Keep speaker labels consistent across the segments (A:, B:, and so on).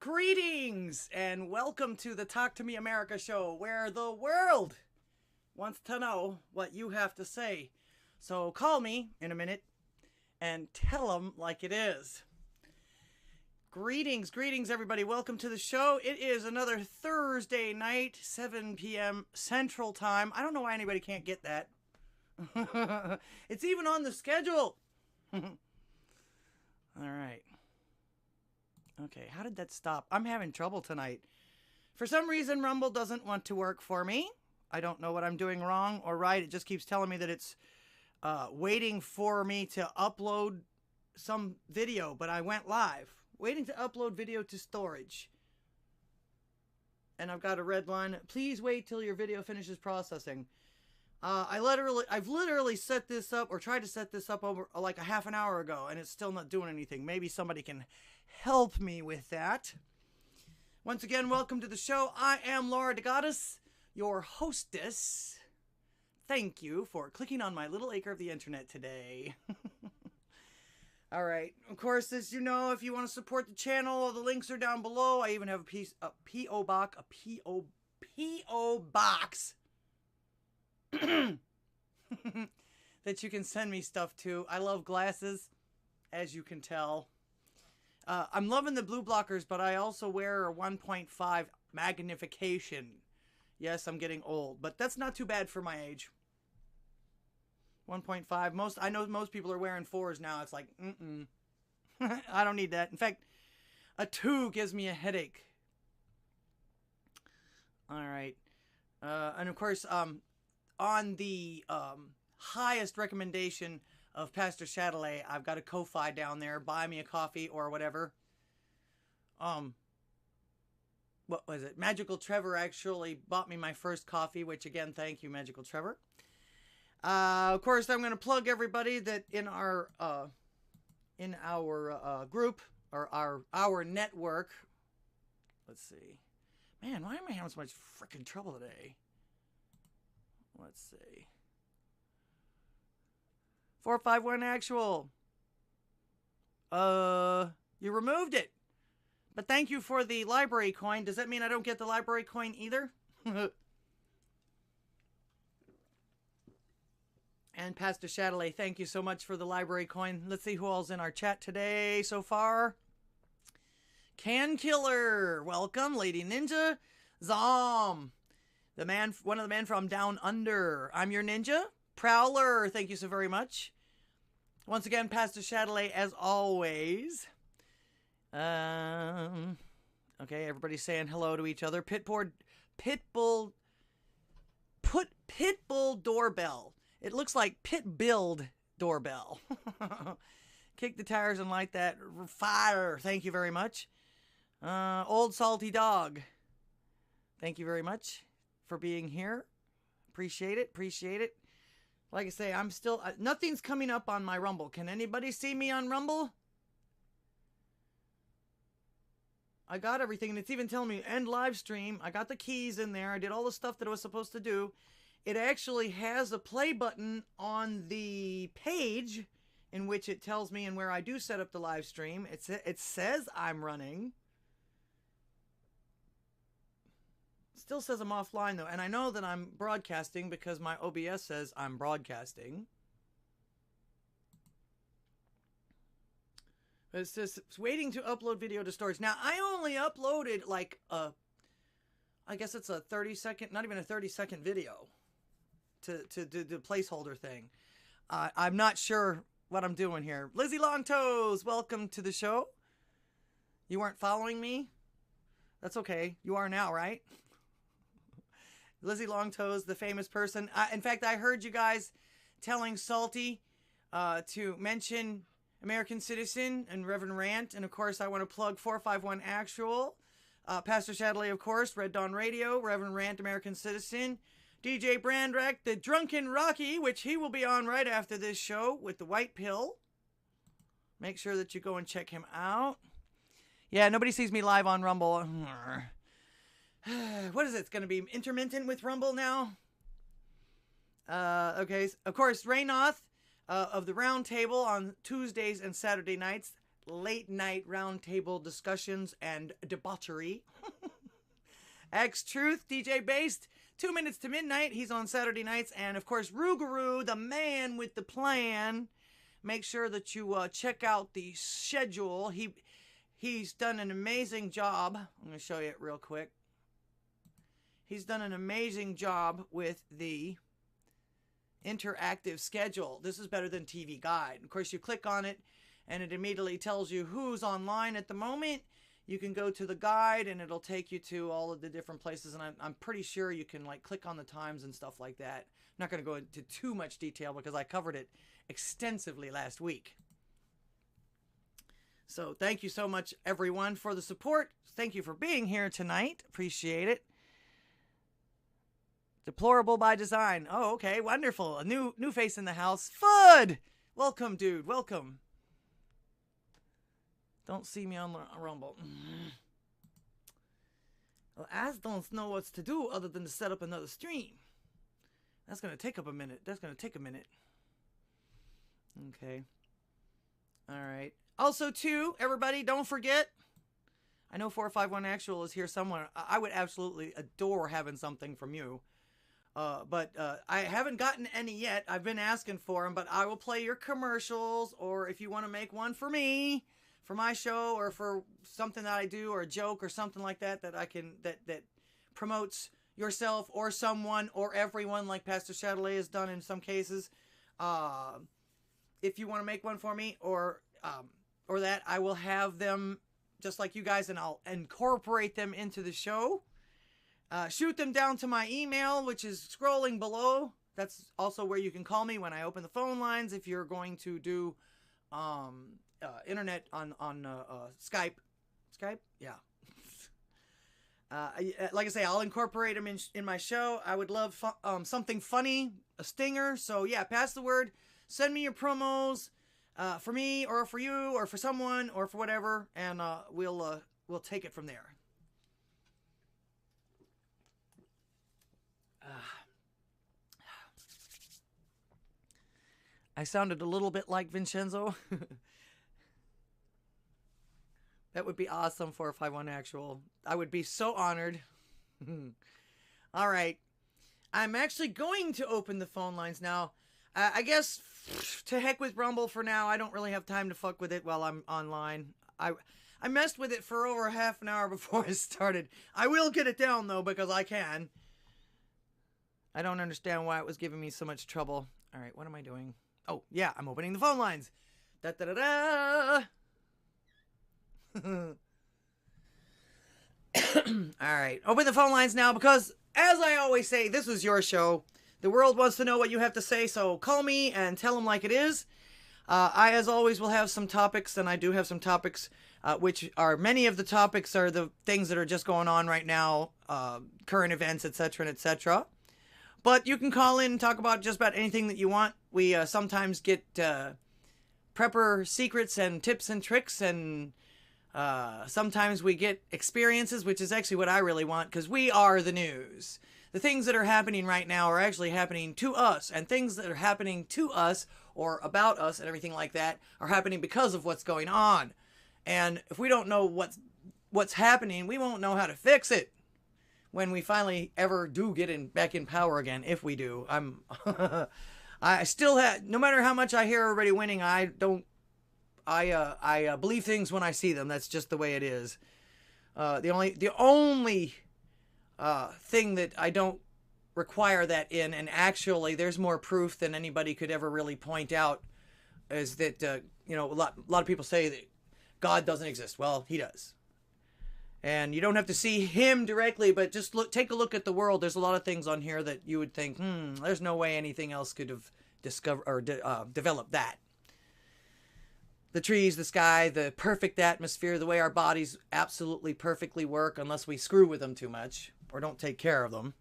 A: Greetings and welcome to the Talk to Me America show, where the world wants to know what you have to say. So call me in a minute and tell them like it is. Greetings everybody. Welcome to the show. It is another Thursday night, 7 p.m. Central Time. I don't know why anybody can't get that. It's even on the schedule. All right. Okay, how did that stop? I'm having trouble tonight. For some reason, Rumble doesn't want to work for me. I don't know what I'm doing wrong or right. It just keeps telling me that it's waiting for me to upload some video, but I went live. Waiting to upload video to storage. And I've got a red line. Please wait till your video finishes processing. I've literally set this up, or tried to set this up over like a half an hour ago, and it's still not doing anything. Maybe somebody can help me with that. Once again, welcome to the show. I am Laura DeGoddess, your hostess. Thank you for clicking on my little acre of the internet today. All right. Of course, as you know, if you want to support the channel, all the links are down below. I even have a P.O. box that you can send me stuff to. I love glasses, as you can tell. I'm loving the blue blockers, but I also wear a 1.5 magnification. Yes, I'm getting old, but that's not too bad for my age. 1.5. I know most people are wearing 4s now. It's like, I don't need that. In fact, a 2 gives me a headache. All right. And of course, on the highest recommendation of Pastor Chatelet, I've got a Ko-Fi down there. Buy me a coffee or whatever. What was it? Magical Trevor actually bought me my first coffee, which again, thank you, Magical Trevor. Of course, I'm going to plug everybody that in our group, or our network. Let's see. Man, why am I having so much freaking trouble today? Let's see. 451 actual. You removed it. But thank you for the library coin. Does that mean I don't get the library coin either? And Pastor Chatelet, thank you so much for the library coin. Let's see who all's in our chat today so far. Can Killer, welcome. Lady Ninja, Zom, one of the men from Down Under. I'm your ninja. Prowler, thank you so very much. Once again, Pastor Chatelet, as always. Okay, everybody's saying hello to each other. Pitbull doorbell. It looks like pit build doorbell. Kick the tires and light that fire. Thank you very much. Old salty dog. Thank you very much for being here. Appreciate it. Like I say, I'm still... nothing's coming up on my Rumble. Can anybody see me on Rumble? I got everything, and it's even telling me end live stream. I got the keys in there. I did all the stuff that I was supposed to do. It actually has a play button on the page in which it tells me and where I do set up the live stream. It says I'm running. Still says I'm offline, though. And I know that I'm broadcasting because my OBS says I'm broadcasting. But it says it's waiting to upload video to storage. Now, I only uploaded like I guess it's a 30-second, not even a 30-second video to do the placeholder thing. I'm not sure what I'm doing here. Lizzie Longtoes, welcome to the show. You weren't following me? That's okay. You are now, right? Lizzie Longtoes, the famous person. In fact, I heard you guys telling Salty to mention American Citizen and Reverend Rant. And, of course, I want to plug 451 Actual. Pastor Chatelet, of course, Red Dawn Radio, Reverend Rant, American Citizen. DJ Brandrak, the Drunken Rocky, which he will be on right after this show with the White Pill. Make sure that you go and check him out. Yeah, nobody sees me live on Rumble. What is it? It's going to be intermittent with Rumble now? Okay, of course, Raynoth of the Round Table on Tuesdays and Saturday nights. late night roundtable discussions and debauchery. X-Truth, DJ Based, 2 minutes to midnight. He's on Saturday nights. And of course, Rougarou, the man with the plan. Make sure that you check out the schedule. He's done an amazing job. I'm going to show you it real quick. He's done an amazing job with the interactive schedule. This is better than TV Guide. Of course, you click on it and it immediately tells you who's online at the moment. You can go to the guide and it'll take you to all of the different places. And I'm pretty sure you can like click on the times and stuff like that. I'm not going to go into too much detail because I covered it extensively last week. So thank you so much, everyone, for the support. Thank you for being here tonight. Appreciate it. Deplorable by design. Oh, okay. Wonderful. A new face in the house. Fud! Welcome, dude. Welcome. Don't see me on Rumble. Well, I don't know what to do other than to set up another stream. That's going to take up a minute. That's going to take a minute. Okay. All right. Also, too, everybody, don't forget. I know 451 Actual is here somewhere. I would absolutely adore having something from you. But I haven't gotten any yet. I've been asking for them, but I will play your commercials, or if you want to make one for me, for my show, or for something that I do, or a joke, or something like that, that I can, that promotes yourself, or someone, or everyone, like Pastor Chatelet has done in some cases. If you want to make one for me, or that, I will have them just like you guys, and I'll incorporate them into the show. Shoot them down to my email, which is scrolling below. That's also where you can call me when I open the phone lines if you're going to do internet on Skype. Skype? Yeah. Like I say, I'll incorporate them in my show. I would love something funny, a stinger. So, yeah, pass the word. Send me your promos for me or for you or for someone or for whatever, and we'll take it from there. I sounded a little bit like Vincenzo. That would be awesome, 451 Actual. I would be so honored. All right. I'm actually going to open the phone lines now. I guess to heck with Rumble for now. I don't really have time to fuck with it while I'm online. I messed with it for over half an hour before I started. I will get it down, though, because I can. I don't understand why it was giving me so much trouble. All right, what am I doing? Oh, yeah, I'm opening the phone lines. Da-da-da-da! All right, open the phone lines now because, as I always say, this is your show. The world wants to know what you have to say, so call me and tell them like it is. I, as always, will have some topics, and I do have some topics, which are, many of the topics are the things that are just going on right now, current events, etc., and etc. But you can call in and talk about just about anything that you want. We sometimes get prepper secrets and tips and tricks, and sometimes we get experiences, which is actually what I really want, because we are the news. The things that are happening right now are actually happening to us, and things that are happening to us or about us and everything like that are happening because of what's going on. And if we don't know what's happening, we won't know how to fix it. When we finally ever do get back in power again, if we do, I still have, no matter how much I hear everybody winning, I believe things when I see them. That's just the way it is. The only thing that I don't require that in, and actually there's more proof than anybody could ever really point out, is that, you know, a lot of people say that God doesn't exist. Well, he does. And you don't have to see him directly, but just take a look at the world. There's a lot of things on here that you would think, there's no way anything else could have discovered or developed that. The trees, the sky, the perfect atmosphere, the way our bodies absolutely perfectly work unless we screw with them too much or don't take care of them.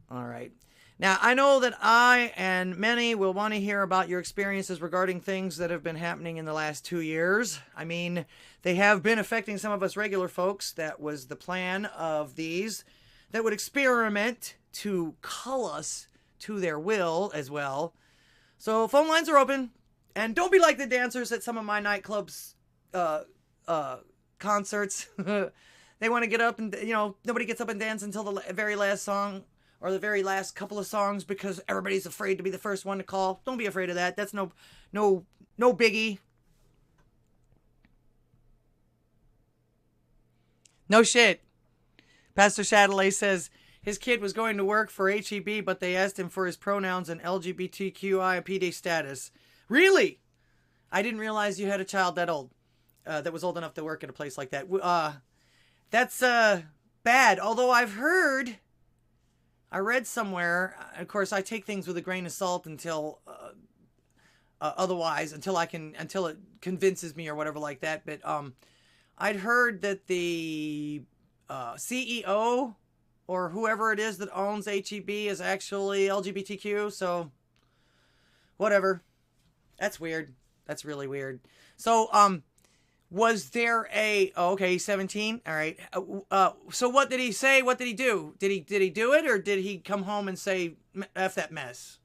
A: All right. Now, I know that I and many will want to hear about your experiences regarding things that have been happening in the last 2 years. I mean, they have been affecting some of us regular folks. That was the plan of these that would experiment to cull us to their will as well. So phone lines are open. And don't be like the dancers at some of my nightclubs concerts. They want to get up and, nobody gets up and dance until the very last song or the very last couple of songs because everybody's afraid to be the first one to call. Don't be afraid of that. That's no biggie. No shit. Pastor Chatelet says his kid was going to work for HEB, but they asked him for his pronouns and LGBTQI PD status. Really? I didn't realize you had a child that old, that was old enough to work at a place like that. That's bad. Although I read somewhere, of course, I take things with a grain of salt until until it convinces me or whatever like that. But I'd heard that the CEO or whoever it is that owns HEB is actually LGBTQ. So whatever. That's weird. That's really weird. So, was there okay, 17. All right. So what did he say? What did he do? Did he do it, or did he come home and say, F that mess?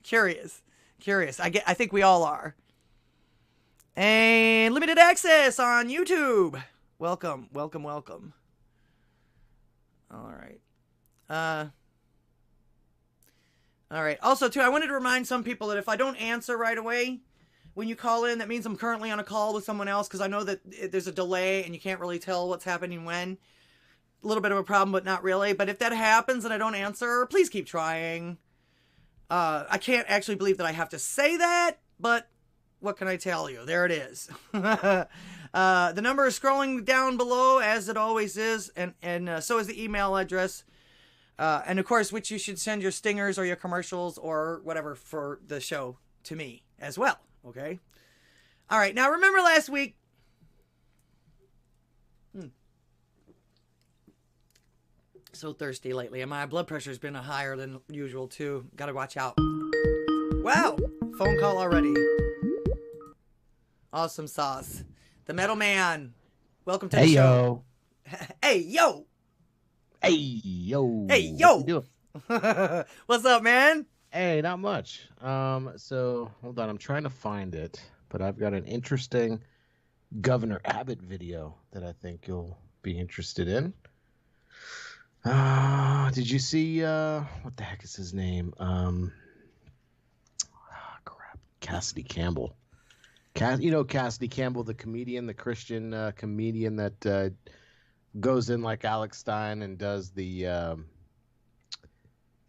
A: Curious. I think we all are. And limited access on YouTube. Welcome. All right. All right. Also, too, I wanted to remind some people that if I don't answer right away when you call in, that means I'm currently on a call with someone else because I know that there's a delay and you can't really tell what's happening when. A little bit of a problem, but not really. But if that happens and I don't answer, please keep trying. I can't actually believe that I have to say that, but what can I tell you? There it is. The number is scrolling down below, as it always is, and so is the email address. And of course, which you should send your stingers or your commercials or whatever for the show to me as well. Okay. All right. Now, remember last week. So thirsty lately. And my blood pressure's been higher than usual, too. Got to watch out. Wow. Phone call already. Awesome sauce. The Metal Man. Welcome to the show. Hey, yo.
B: Hey, yo.
A: Hey, yo.
B: What you
A: doing? What's up, man?
B: Hey, not much. So hold on. I'm trying to find it, but I've got an interesting Governor Abbott video that I think you'll be interested in. Did you see, what the heck is his name? Crap. Cassidy Campbell. Cassidy Campbell, the comedian, the Christian comedian that goes in like Alex Stein and does the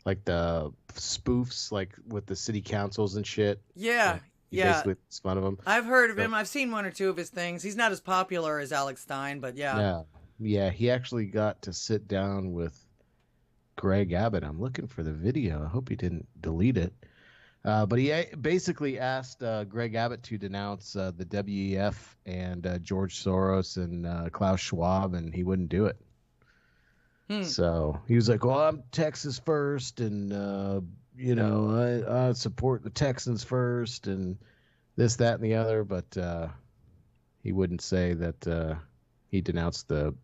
B: like the spoofs like with the city councils and shit.
A: Yeah.
B: Basically makes fun of him.
A: I've heard of him. I've seen one or two of his things. He's not as popular as Alex Stein, but yeah.
B: Yeah, he actually got to sit down with Greg Abbott. I'm looking for the video. I hope he didn't delete it. But he basically asked Greg Abbott to denounce the WEF and George Soros and Klaus Schwab, and he wouldn't do it. So he was like, well, I'm Texas first, and, I support the Texans first, and this, that, and the other. But he wouldn't say that he denounced the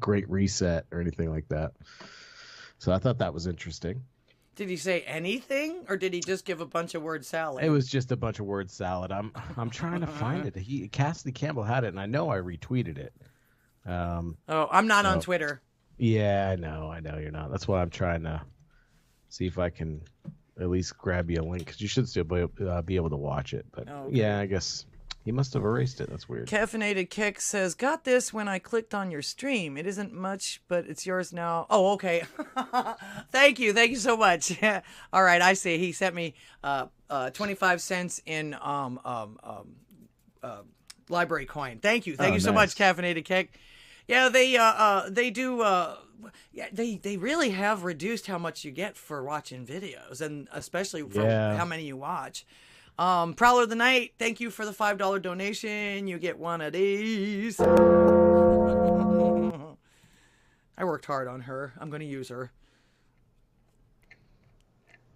B: Great Reset or anything like that. So I thought that was interesting.
A: Did he say anything, or did he just give a bunch of word salad?
B: It was just a bunch of word salad. I'm trying to find it. Cassidy Campbell had it, and I know I retweeted it.
A: I'm not on Twitter.
B: Yeah, I know you're not. That's why I'm trying to see if I can at least grab you a link, because you should still be able to watch it. But yeah, I guess he must have erased it. That's weird.
A: Caffeinated Kick says, got this when I clicked on your stream. It isn't much, but it's yours now. Oh, okay. Thank you so much. All right, I see. He sent me 25 cents in library coin. Thank you so much, Caffeinated Kick. Yeah, they do. They really have reduced how much you get for watching videos, and especially for how many you watch. Prowler of the Night, thank you for the $5 donation. You get one of these. I worked hard on her. I'm going to use her.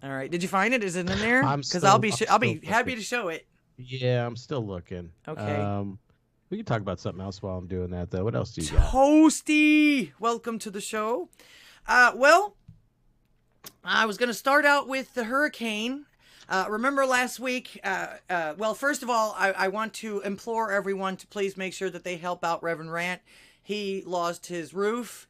A: All right. Did you find it? Is it in there? Because I'll be happy to show it.
B: Yeah, I'm still looking.
A: Okay.
B: We can talk about something else while I'm doing that, though. What else do you got?
A: Toasty, welcome to the show. Well, I was going to start out with the hurricane. Remember last week? Well, first of all, I want to implore everyone to please make sure that they help out Reverend Rant. He lost his roof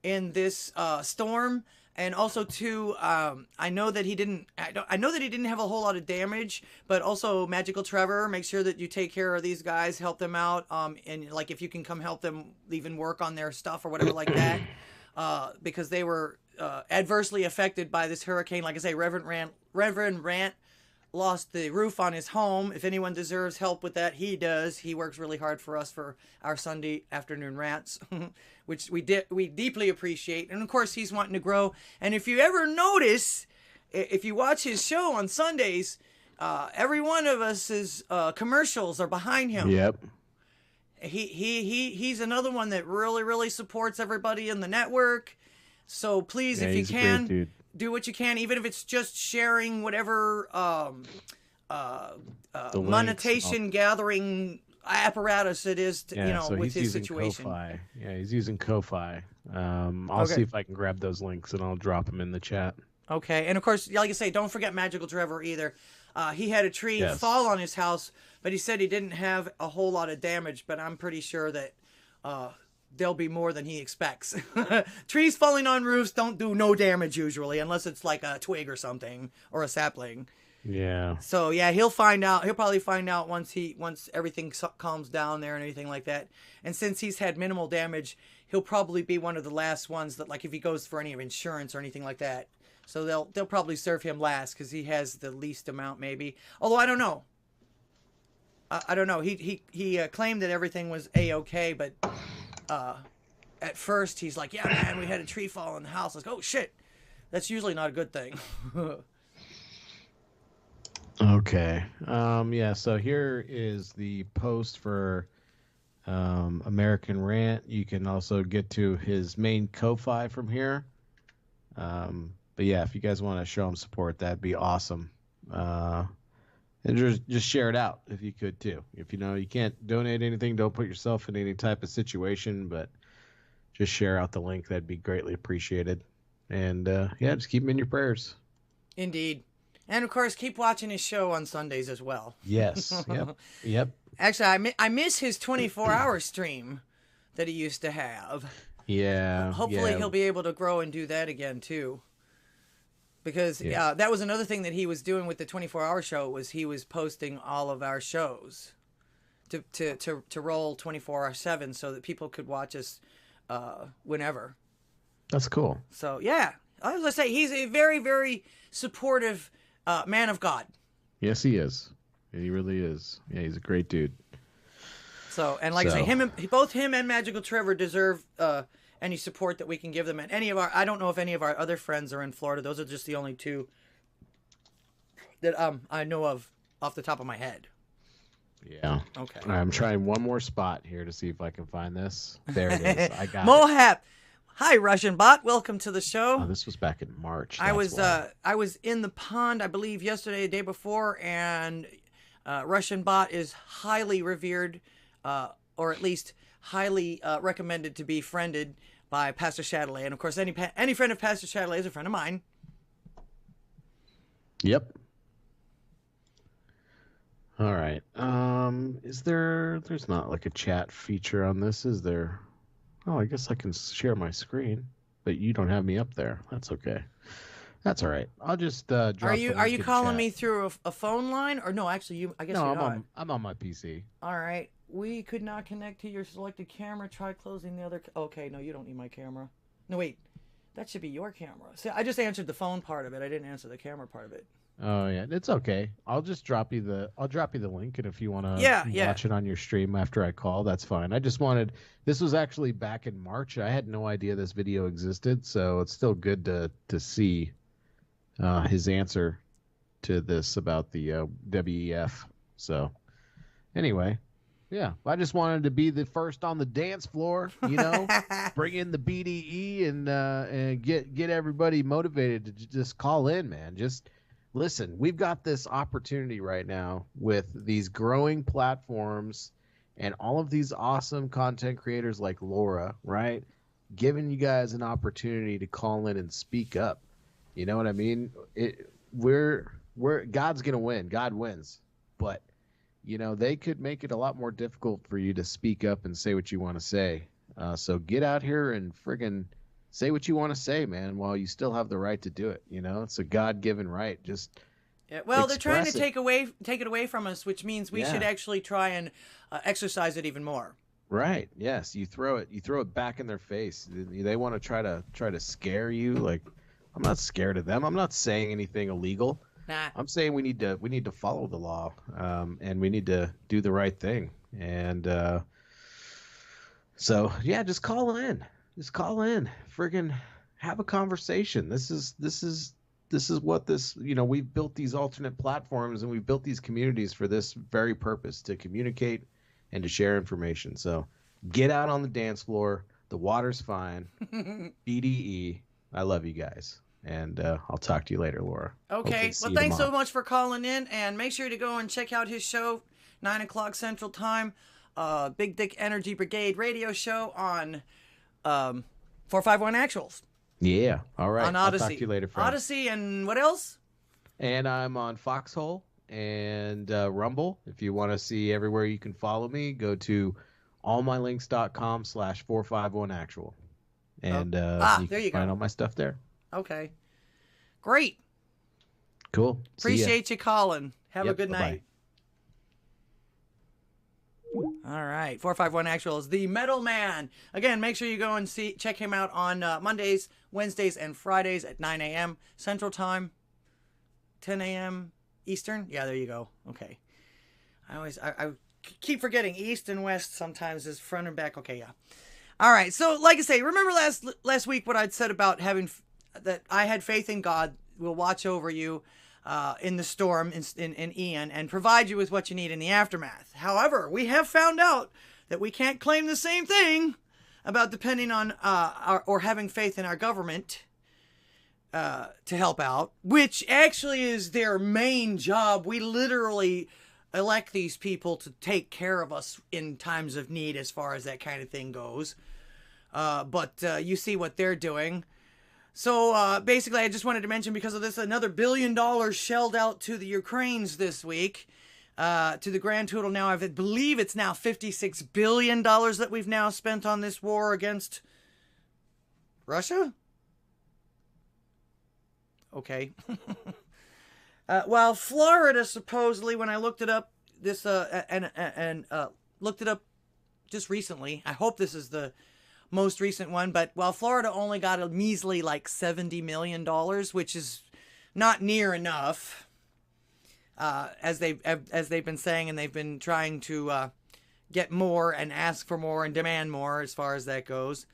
A: in this storm, and also too, I know that he didn't. I know that he didn't have a whole lot of damage, but also Magical Trevor, make sure that you take care of these guys, help them out, and like if you can come help them, even work on their stuff or whatever like that, because they were adversely affected by this hurricane. Like I say, Reverend Rant lost the roof on his home. If anyone deserves help with that, he does. He works really hard for us for our Sunday afternoon rants, which we deeply appreciate. And of course, he's wanting to grow. And if you ever notice, if you watch his show on Sundays, every one of us's commercials are behind him.
B: Yep.
A: He's another one that really supports everybody in the network. So please, if you can, do what you can, even if it's just sharing whatever monetization gathering apparatus it is,
B: so
A: with his
B: using
A: situation.
B: Ko-Fi. Yeah, he's using Ko-Fi. I'll see if I can grab those links and I'll drop them in the chat.
A: Okay, and of course, like I say, don't forget Magical Trevor either. He had a tree fall on his house, but he said he didn't have a whole lot of damage, but I'm pretty sure that there'll be more than he expects. Trees falling on roofs don't do no damage usually, unless it's like a twig or something, or a sapling.
B: Yeah.
A: So yeah, he'll find out. He'll probably find out once everything calms down there and anything like that. And since he's had minimal damage, he'll probably be one of the last ones that, like, if he goes for any insurance or anything like that. So they'll probably serve him last because he has the least amount, maybe. Although I don't know. I don't know. He claimed that everything was A-okay, but at first he's like, "Yeah, man, we had a tree fall in the house." I was like, "Oh shit, that's usually not a good thing."
B: Okay. Yeah, so here is the post for American Rant. You can also get to his main Ko-Fi from here. But yeah, if you guys want to show him support, that'd be awesome. And just share it out if you could too. If you can't donate anything, don't put yourself in any type of situation, but just share out the link. That'd be greatly appreciated. And just keep him in your prayers.
A: Indeed. And of course, keep watching his show on Sundays as well.
B: Yes. Yep.
A: Actually, I miss his 24-hour stream that he used to have.
B: Yeah.
A: Hopefully he'll be able to grow and do that again too. Because that was another thing that he was doing with the 24-hour show, was he was posting all of our shows to roll 24/7 so that people could watch us whenever.
B: That's cool.
A: So yeah, I was gonna say he's a very, very supportive man of God.
B: Yes, he is. He really is. Yeah, he's a great dude.
A: So, and like I say, both him and Magical Trevor deserve any support that we can give them. And I don't know if any of our other friends are in Florida. Those are just the only two that I know of off the top of my head.
B: Yeah.
A: Okay.
B: I'm trying one more spot here to see if I can find this. There it is. I got
A: Mohap. Hi, Russian Bot. Welcome to the show.
B: Oh, this was back in March.
A: I was in the pond, I believe, yesterday, the day before, and Russian Bot is highly revered, or at least highly recommended to be friended by Pastor Chatelet. And of course, any friend of Pastor Chatelet is a friend of mine.
B: Yep. All right. There's not like a chat feature on this, is there? Oh, I guess I can share my screen, but you don't have me up there. That's okay. That's all right. I'll just drop.
A: Are you calling me through a phone line, or no? Actually, I guess
B: no.
A: I'm
B: on my PC.
A: All right. We could not connect to your selected camera. Try closing the other. Okay, no, you don't need my camera. No, wait. That should be your camera. See, I just answered the phone part of it. I didn't answer the camera part of it.
B: Oh yeah, it's okay. I'll drop you the link, and if you want to watch it on your stream after I call, that's fine. I just wanted. This was actually back in March. I had no idea this video existed, so it's still good to see his answer to this about the WEF. So anyway. Yeah, I just wanted to be the first on the dance floor, bring in the BDE and get everybody motivated to just call in, man. Just listen, we've got this opportunity right now with these growing platforms and all of these awesome content creators like Laura, right? Giving you guys an opportunity to call in and speak up. You know what I mean? We're God's gonna win. God wins, but they could make it a lot more difficult for you to speak up and say what you want to say. So get out here and friggin' say what you want to say, man, while you still have the right to do it. It's a God-given right. Just
A: well, they're trying to
B: express it.
A: take it away from us, which means we
B: Yeah.
A: should actually try and exercise it even more.
B: Right. Yes. You throw it back in their face. They want to try to scare you. Like, I'm not scared of them. I'm not saying anything illegal.
A: Nah.
B: I'm saying we need to follow the law, and we need to do the right thing. And so yeah, just call in. Friggin' have a conversation. This is what this, we've built these alternate platforms and we've built these communities for this very purpose, to communicate and to share information. So get out on the dance floor. The water's fine. BDE. I love you guys. And I'll talk to you later, Laura.
A: Okay. Well, thanks so much for calling in, and make sure to go and check out his show, 9 o'clock Central Time, Big Dick Energy Brigade radio show on 451 Actuals.
B: Yeah. All right.
A: On Odysee.
B: I'll talk to you later, friend.
A: Odysee and what else?
B: And I'm on Foxhole and Rumble. If you want to see everywhere you can follow me, go to allmylinks.com/451actual. And you
A: there
B: can
A: you go.
B: find all my stuff there.
A: Okay. Great.
B: Cool.
A: Appreciate you calling. Have a good
B: bye-bye.
A: night. All right. 451 Actual is the Metal Man. Again, make sure you go and check him out on Mondays, Wednesdays, and Fridays at 9 a.m. Central Time, 10 a.m. Eastern. Yeah, there you go. Okay. I keep forgetting East and West sometimes is front and back. Okay, yeah. All right. So, like I say, remember last week what I'd said about that I had faith in God will watch over you in the storm in Ian and provide you with what you need in the aftermath. However, we have found out that we can't claim the same thing about depending on or having faith in our government to help out, which actually is their main job. We literally elect these people to take care of us in times of need as far as that kind of thing goes. But you see what they're doing. So basically, I just wanted to mention, because of this, another $1 billion shelled out to the Ukrainians this week. To the grand total now, I believe it's now $56 billion that we've now spent on this war against Russia? Okay. While Florida supposedly, when I looked it up, looked it up just recently, I hope this is the most recent one, but while Florida only got a measly like $70 million, which is not near enough, as they've been saying, and they've been trying to get more and ask for more and demand more as far as that goes.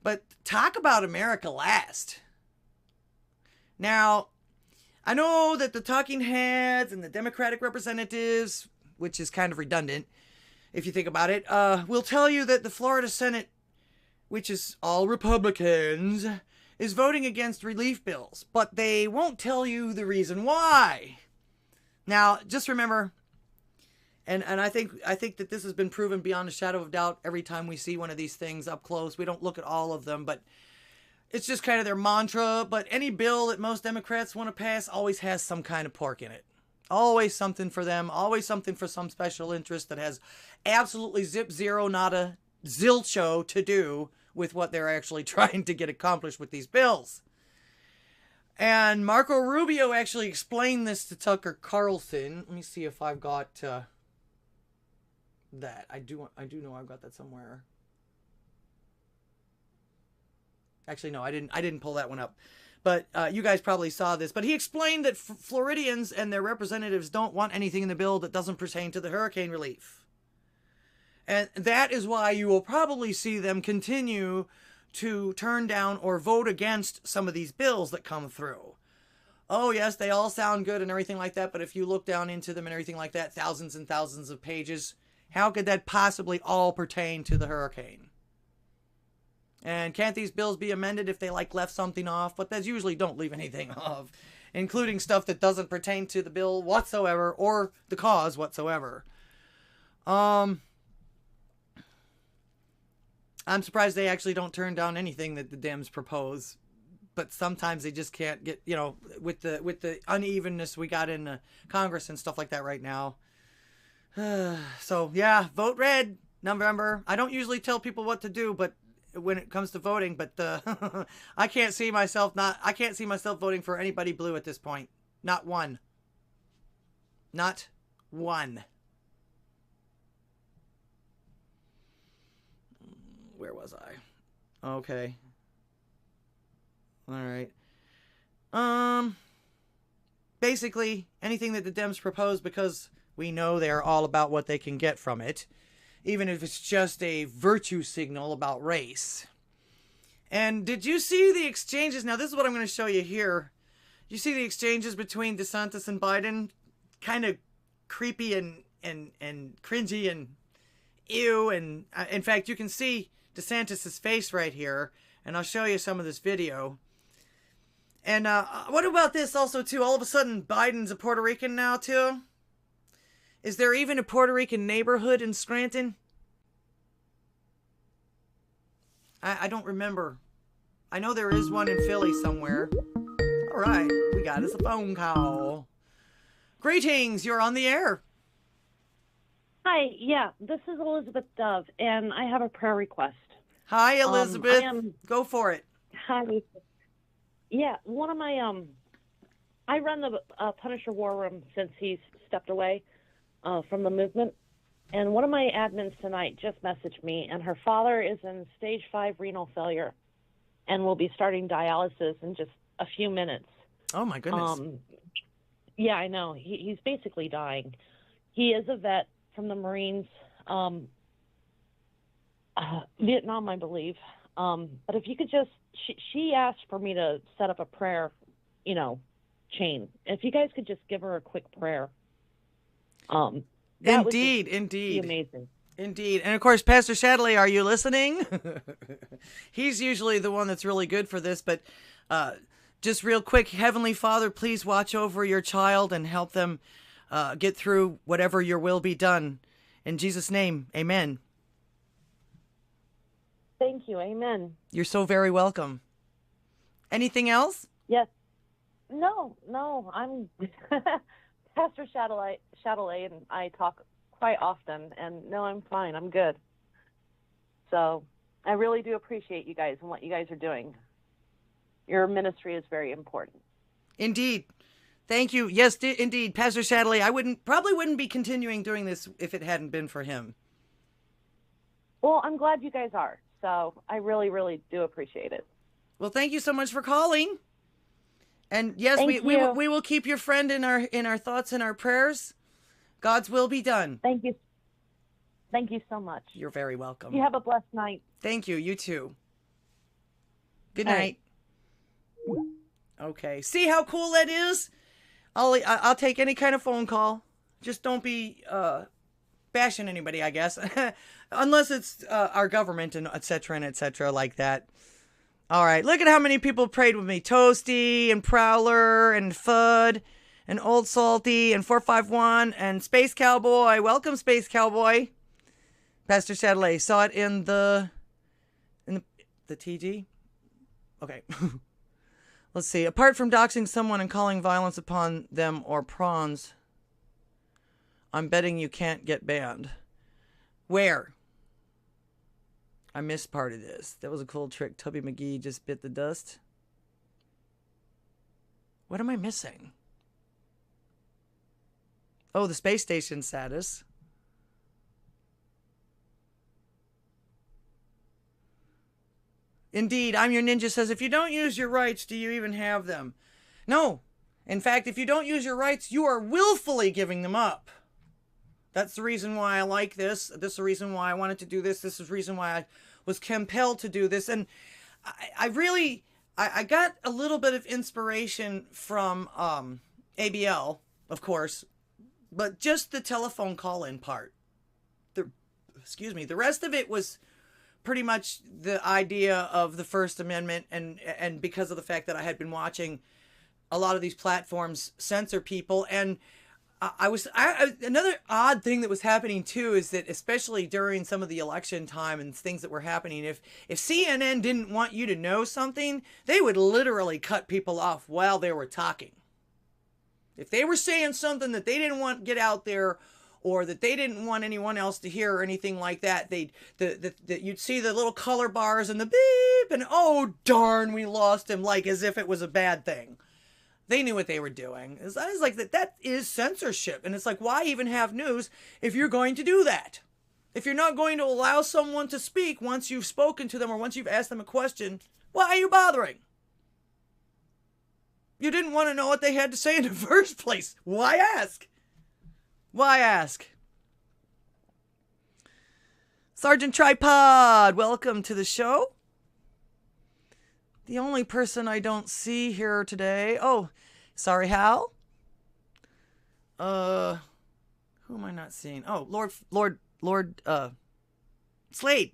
A: But talk about America last. Now, I know that the talking heads and the Democratic representatives, which is kind of redundant if you think about it, will tell you that the Florida Senate, which is all Republicans, is voting against relief bills, but they won't tell you the reason why. Now, just remember, and I think that this has been proven beyond a shadow of doubt every time we see one of these things up close. We don't look at all of them, but it's just kind of their mantra. But any bill that most Democrats want to pass always has some kind of pork in it. Always something for them, always something for some special interest that has absolutely zero, nada, zilcho to do with what they're actually trying to get accomplished with these bills. And Marco Rubio actually explained this to Tucker Carlson. Let me see if I've got that. I do know I've got that somewhere. Actually, no, I didn't pull that one up. But you guys probably saw this. But he explained that Floridians and their representatives don't want anything in the bill that doesn't pertain to the hurricane relief. And that is why you will probably see them continue to turn down or vote against some of these bills that come through. Oh, yes, they all sound good and everything like that, but if you look down into them and everything like that, thousands and thousands of pages, how could that possibly all pertain to the hurricane? And can't these bills be amended if they left something off? But that's usually don't leave anything off, including stuff that doesn't pertain to the bill whatsoever or the cause whatsoever. I'm surprised they actually don't turn down anything that the Dems propose. but sometimes they just can't get, with the unevenness we got in Congress and stuff like that right now. So yeah, vote red November. I don't usually tell people what to do, but when it comes to voting, but I can't see myself voting for anybody blue at this point. Not one. Not one. Where was I? Okay. All right. Basically, anything that the Dems propose, because we know they're all about what they can get from it, even if it's just a virtue signal about race. And did you see the exchanges? Now, this is what I'm going to show you here. You see the exchanges between DeSantis and Biden? Kind of creepy and cringy and ew. And in fact, you can see DeSantis' face right here. And I'll show you some of this video. And what about this also, too? All of a sudden, Biden's a Puerto Rican now, too? Is there even a Puerto Rican neighborhood in Scranton? I don't remember. I know there is one in Philly somewhere. All right, we got us a phone call. Greetings, you're on the air.
C: Hi, yeah, this is Elizabeth Dove, and I have a prayer request.
A: Hi, Elizabeth. Go for it.
C: Hi. Yeah, one of my, I run the Punisher War Room since he's stepped away from the movement. And one of my admins tonight just messaged me, and her father is in stage 5 renal failure and will be starting dialysis in just a few minutes.
A: Oh, my goodness.
C: Yeah, I know. He's basically dying. He is a vet from the Marines, Vietnam, I believe. But if you could just, she asked for me to set up a prayer, chain. If you guys could just give her a quick prayer.
A: Indeed.
C: Be amazing.
A: Indeed. And of course, Pastor Shadley, are you listening? He's usually the one that's really good for this, but just real quick, Heavenly Father, please watch over your child and help them get through whatever your will be done. In Jesus' name, amen.
C: Thank you. Amen.
A: You're so very welcome. Anything else?
C: Yes. No, I'm Pastor Shadley and I talk quite often, and no, I'm fine. I'm good. So I really do appreciate you guys and what you guys are doing. Your ministry is very important.
A: Indeed. Thank you. Yes, indeed. Pastor Shadley, I probably wouldn't be continuing doing this if it hadn't been for him.
C: Well, I'm glad you guys are. So I really, really do appreciate it.
A: Well, thank you so much for calling. And yes, we will keep your friend in our thoughts and our prayers. God's will be done.
C: Thank you. Thank you so much.
A: You're very welcome.
C: You have a blessed night.
A: Thank you. You too. Good night. Right. Okay. See how cool that is? I'll take any kind of phone call. Just don't be bashing anybody, I guess. Unless it's our government and et cetera, like that. All right, look at how many people prayed with me. Toasty and Prowler and Fudd and Old Salty and 451 and Space Cowboy. Welcome, Space Cowboy. Pastor Shadley saw it in the TG. Okay. Let's see. Apart from doxing someone and calling violence upon them or prawns, I'm betting you can't get banned. Where? I missed part of this. That was a cool trick. Tubby McGee just bit the dust. What am I missing? Oh, the space station status. Indeed, I'm Your Ninja says, if you don't use your rights, do you even have them? No. In fact, if you don't use your rights, you are willfully giving them up. That's the reason why I like this. This is the reason why I wanted to do this. This is the reason why I was compelled to do this. And I got a little bit of inspiration from ABL, of course, but just the telephone call-in part. The rest of it was pretty much the idea of the First Amendment, and because of the fact that I had been watching a lot of these platforms censor people, and Another odd thing that was happening too is that, especially during some of the election time and things that were happening, if CNN didn't want you to know something, they would literally cut people off while they were talking. If they were saying something that they didn't want to get out there, or that they didn't want anyone else to hear or anything like that, you'd see the little color bars and the beep, and oh darn, we lost him, like as if it was a bad thing. They knew what they were doing. It's like that is censorship. And it's like, why even have news if you're going to do that? If you're not going to allow someone to speak once you've spoken to them or once you've asked them a question, why are you bothering? You didn't want to know what they had to say in the first place. Why ask? Why ask? Sergeant Tripod, welcome to the show. The only person I don't see here today. Oh, sorry, Hal. Who am I not seeing? Oh, Lord Slade.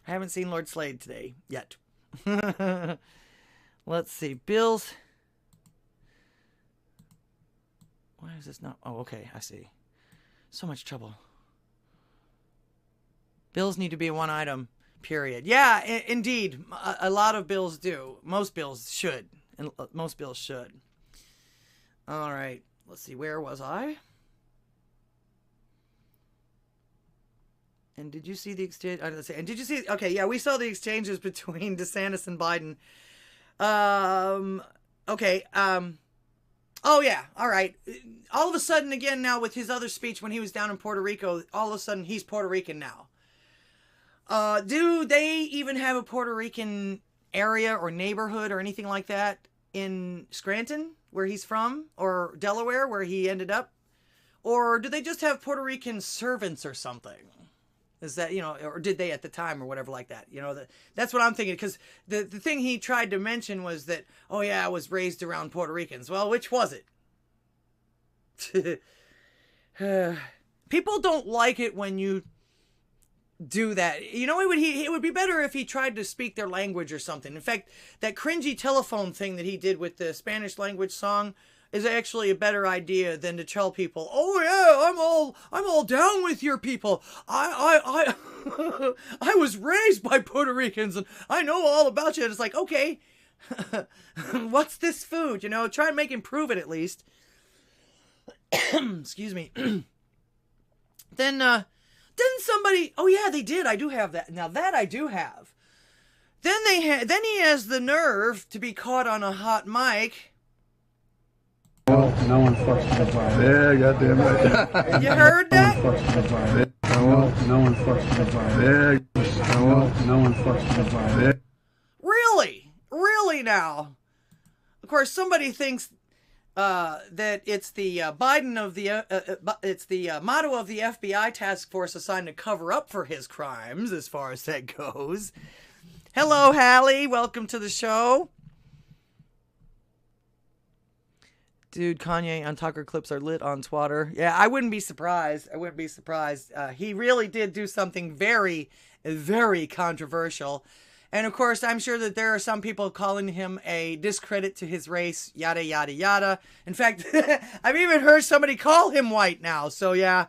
A: I haven't seen Lord Slade today yet. Let's see. Bill's. Why is this not? Oh, okay. I see. So much trouble. Bills need to be one item. Period. Yeah, indeed. A lot of bills do. Most bills should. And most bills should. All right. Let's see. Where was I? And did you see the exchange? And did you see? Okay, yeah, we saw the exchanges between DeSantis and Biden. Okay. Oh, yeah. All right. All of a sudden, again, now with his other speech when he was down in Puerto Rico, all of a sudden he's Puerto Rican now. Do they even have a Puerto Rican area or neighborhood or anything like that in Scranton, where he's from, or Delaware, where he ended up? Or do they just have Puerto Rican servants or something? Is that, or did they at the time or whatever like that? That's what I'm thinking, because the thing he tried to mention was that, oh yeah, I was raised around Puerto Ricans. Well, which was it? People don't like it when you do that. It would be better if he tried to speak their language or something. In fact, that cringy telephone thing that he did with the Spanish language song is actually a better idea than to tell people, oh yeah, I'm all down with your people. I I was raised by Puerto Ricans and I know all about you. And it's like, okay, what's this food? Try and make him prove it at least. Excuse me. Then didn't somebody? Oh yeah, they did. I do have that. Now that I do have. Then he has the nerve to be caught on a hot mic.
D: No one fucks with the Yeah, goddamn right.
A: You heard that?
D: No one fucks with the No one fucks with the
A: Really now? Of course, somebody thinks that it's the Biden of the it's the motto of the FBI task force assigned to cover up for his crimes, as far as that goes. Hello, Hallie. Welcome to the show. Dude, Kanye and Tucker clips are lit on Twitter. Yeah, I wouldn't be surprised. He really did do something very, very controversial. And of course, I'm sure that there are some people calling him a discredit to his race, yada, yada, yada. In fact, I've even heard somebody call him white now. So yeah,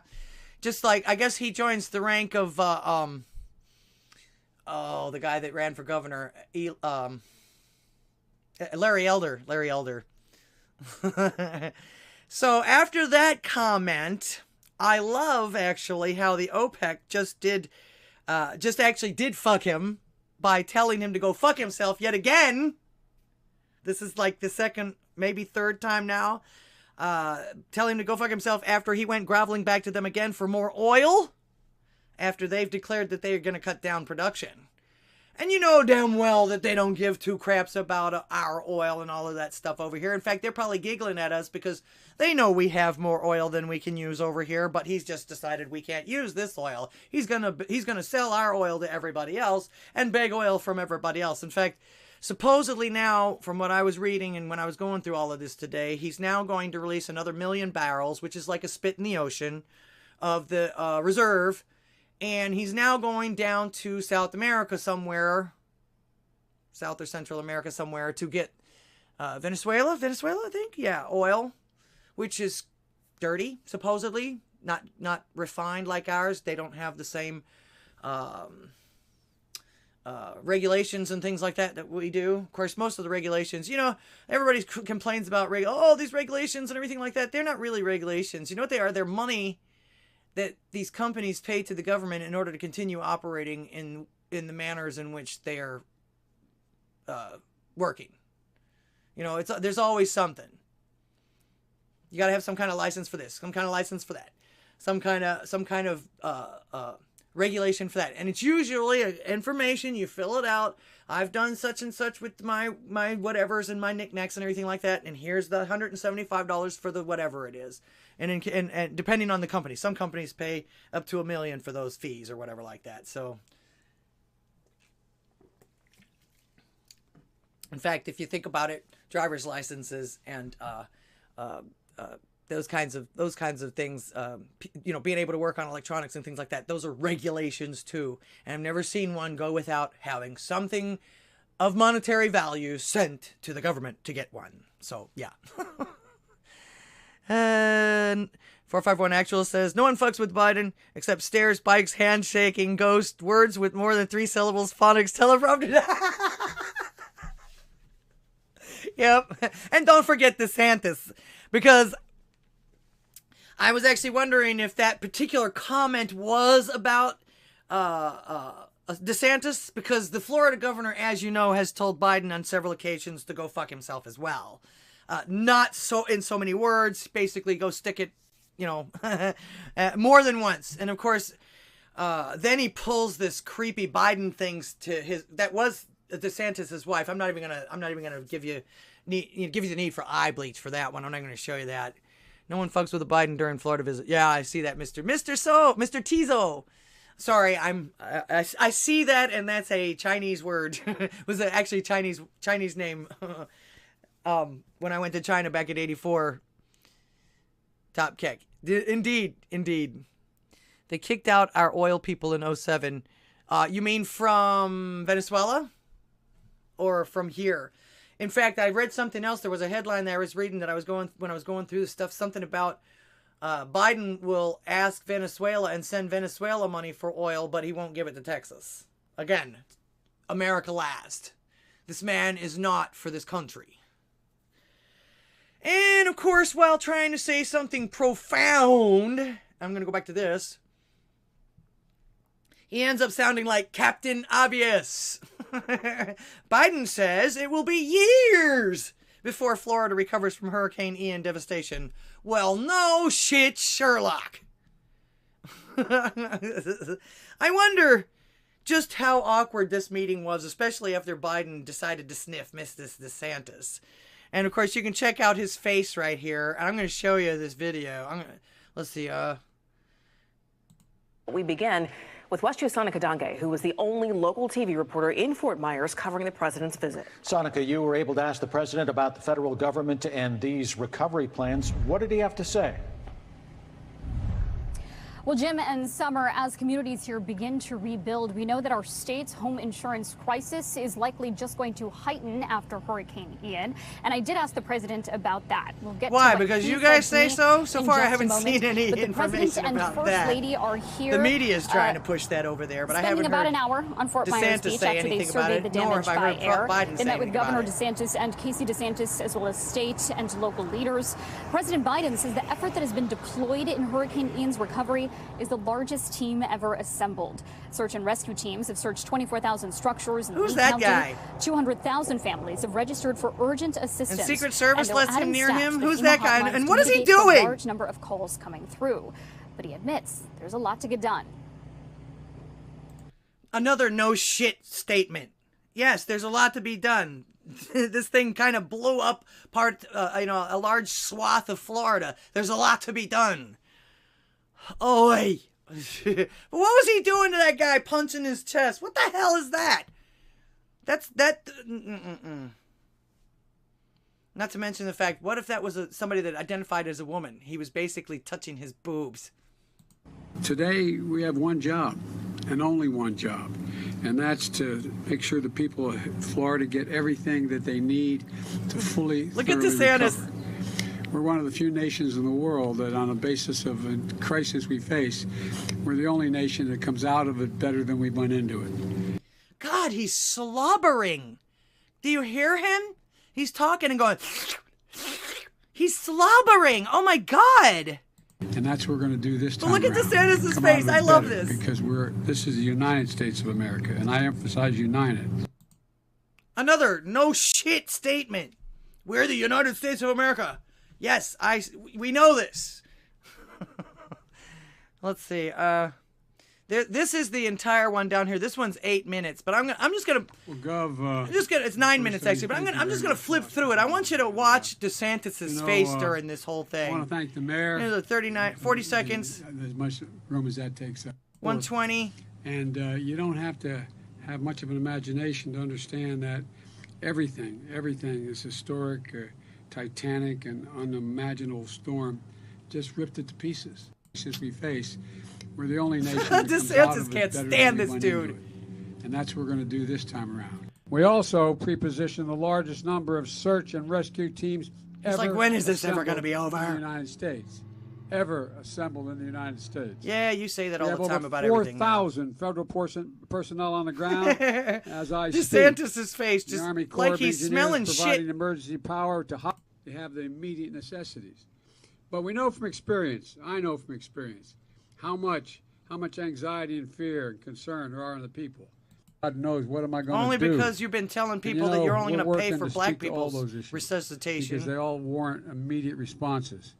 A: just like, I guess he joins the rank of, the guy that ran for governor, Larry Elder. So after that comment, I love actually how the OPEC just actually did fuck him by telling him to go fuck himself yet again. This is like the second, maybe third time now. Telling him to go fuck himself after he went groveling back to them again for more oil. After they've declared that they're going to cut down production. And you know damn well that they don't give two craps about our oil and all of that stuff over here. In fact, they're probably giggling at us because they know we have more oil than we can use over here, but he's just decided we can't use this oil. He's gonna sell our oil to everybody else and beg oil from everybody else. In fact, supposedly now, from what I was reading and when I was going through all of this today, he's now going to release another 1 million barrels, which is like a spit in the ocean, of the reserve. And he's now going down to South America somewhere, South or Central America somewhere, to get Venezuela, I think? Yeah, oil, which is dirty, supposedly, not refined like ours. They don't have the same regulations and things like that we do. Of course, most of the regulations, everybody complains about these regulations and everything like that. They're not really regulations. You know what they are? They're money that these companies pay to the government in order to continue operating in the manners in which they are working. There's always something. You got to have some kind of license for this, some kind of license for that, some kind of regulation for that. And it's usually information. You fill it out. I've done such and such with my whatevers and my knickknacks and everything like that. And here's the $175 for the whatever it is. And depending on the company, some companies pay up to $1 million for those fees or whatever like that. So, in fact, if you think about it, driver's licenses and those kinds of things, being able to work on electronics and things like that, those are regulations too. And I've never seen one go without having something of monetary value sent to the government to get one. So, yeah. And 451 Actual says, no one fucks with Biden except stairs, bikes, handshaking, ghost, words with more than 3 syllables, phonics, teleprompter. Yep. And don't forget DeSantis, because I was actually wondering if that particular comment was about DeSantis, because the Florida governor, as you know, has told Biden on several occasions to go fuck himself as well. Not so in so many words, basically go stick it, more than once. And of course, then he pulls this creepy Biden things to that was DeSantis's wife. I'm not even gonna give you the need for eye bleach for that one. I'm not gonna show you that. No one fucks with a Biden during Florida visit. Yeah, I see that, Mr. Tizo. Sorry, I see that, and that's a Chinese word. Was it actually Chinese name? When I went to China back in '84. Top kick. Indeed. They kicked out our oil people in 2007. You mean from Venezuela? Or from here? In fact, I read something else. There was a headline that I was reading that when I was going through this stuff, something about Biden will ask Venezuela and send Venezuela money for oil, but he won't give it to Texas. Again, America last. This man is not for this country. And, of course, while trying to say something profound, I'm going to go back to this, he ends up sounding like Captain Obvious. Biden says it will be years before Florida recovers from Hurricane Ian devastation. Well, no shit, Sherlock. I wonder just how awkward this meeting was, especially after Biden decided to sniff Mrs. DeSantis. And, of course, you can check out his face right here. And I'm going to show you this video. Let's see.
E: We begin with West Chief Sonica Dange, who was the only local TV reporter in Fort Myers covering the president's visit.
F: Sonica, you were able to ask the president about the federal government and these recovery plans. What did he have to say?
G: Well, Jim and Summer, as communities here begin to rebuild, we know that our state's home insurance crisis is likely just going to heighten after Hurricane Ian. And I did ask the president about that. We'll get
A: Why?
G: to
A: because you guys say so? So far, I haven't seen any
G: information about that. The president and First Lady are here.
A: The media is trying to push that over there, but I haven't heard
G: about an hour on Fort Myers Beach after they surveyed the damage by air. They met with Governor DeSantis and Casey DeSantis, as well as state and local leaders. President Biden says the effort that has been deployed in Hurricane Ian's recovery is the largest team ever assembled. Search and rescue teams have searched 24,000 structures.
A: Who's that guy?
G: 200,000 families have registered for urgent assistance.
A: And Secret Service lets him near him? Who's
G: FEMA
A: that guy? And what is he
G: to mitigate the
A: doing?
G: large number of calls coming through. But he admits there's a lot to get done.
A: Another no shit statement. Yes, there's a lot to be done. This thing kind of blew up a large swath of Florida. There's a lot to be done. Oi. But what was he doing to that guy punching his chest? What the hell is that? Not to mention the fact, what if that was somebody that identified as a woman? He was basically touching his boobs.
D: Today, we have one job, and only one job, and that's to make sure the people of Florida get everything that they need to fully
A: Look at DeSantis.
D: recover. We're one of the few nations in the world that, on the basis of a crisis we face, we're the only nation that comes out of it better than we went into it.
A: God, he's slobbering. Do you hear him? He's talking and going... He's slobbering. Oh, my God.
D: And that's what we're going to do this time.
A: But look at DeSantis' face. I love this.
D: Because this is the United States of America, and I emphasize united.
A: Another no shit statement. We're the United States of America. Yes, we know this. Let's see. This is the entire one down here. This one's 8 minutes, but I'm just gonna.
D: Well, Gov.
A: It's 9 minutes actually, but I'm just gonna flip through it. I want you to watch DeSantis' face during this whole thing.
D: I want to thank the mayor.
A: Here's 40 seconds.
D: As much room as that takes up.
A: 120.
D: And you don't have to have much of an imagination to understand that everything is historic, titanic, and unimaginable storm just ripped it to pieces. Since we face, we're the only nation that
A: DeSantis can't stand this dude.
D: And that's what we're going to do this time around. We also pre-position the largest number of search and rescue teams ever.
A: It's like, when is this ever going to be over?
D: In the United States. Ever assembled in the United States.
A: Yeah, you say that all the time about everything.
D: 4,000 federal personnel on the ground. As I
A: DeSantis' face, just
D: Army Corps
A: like he's smelling shit.
D: Providing emergency power to have the immediate necessities. But we know from experience, I know from experience, how much anxiety and fear and concern there are in the people. God knows, what am I going to do?
A: Only because you've been telling people that you're only going to pay for black people's resuscitation.
D: Because they all warrant immediate responses.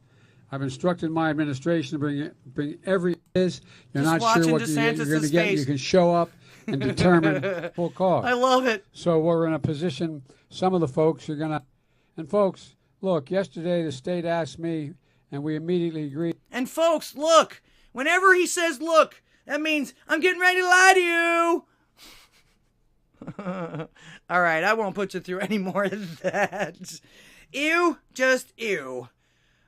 D: I've instructed my administration to bring every is. You're
A: just
D: not sure what you're going to get. You can show up and determine full cost.
A: I love it.
D: So we're in a position. Some of the folks are going to, and folks, look. Yesterday the state asked me, and we immediately agreed.
A: And folks, look. Whenever he says "look," that means I'm getting ready to lie to you. All right, I won't put you through any more of that. Ew, just ew.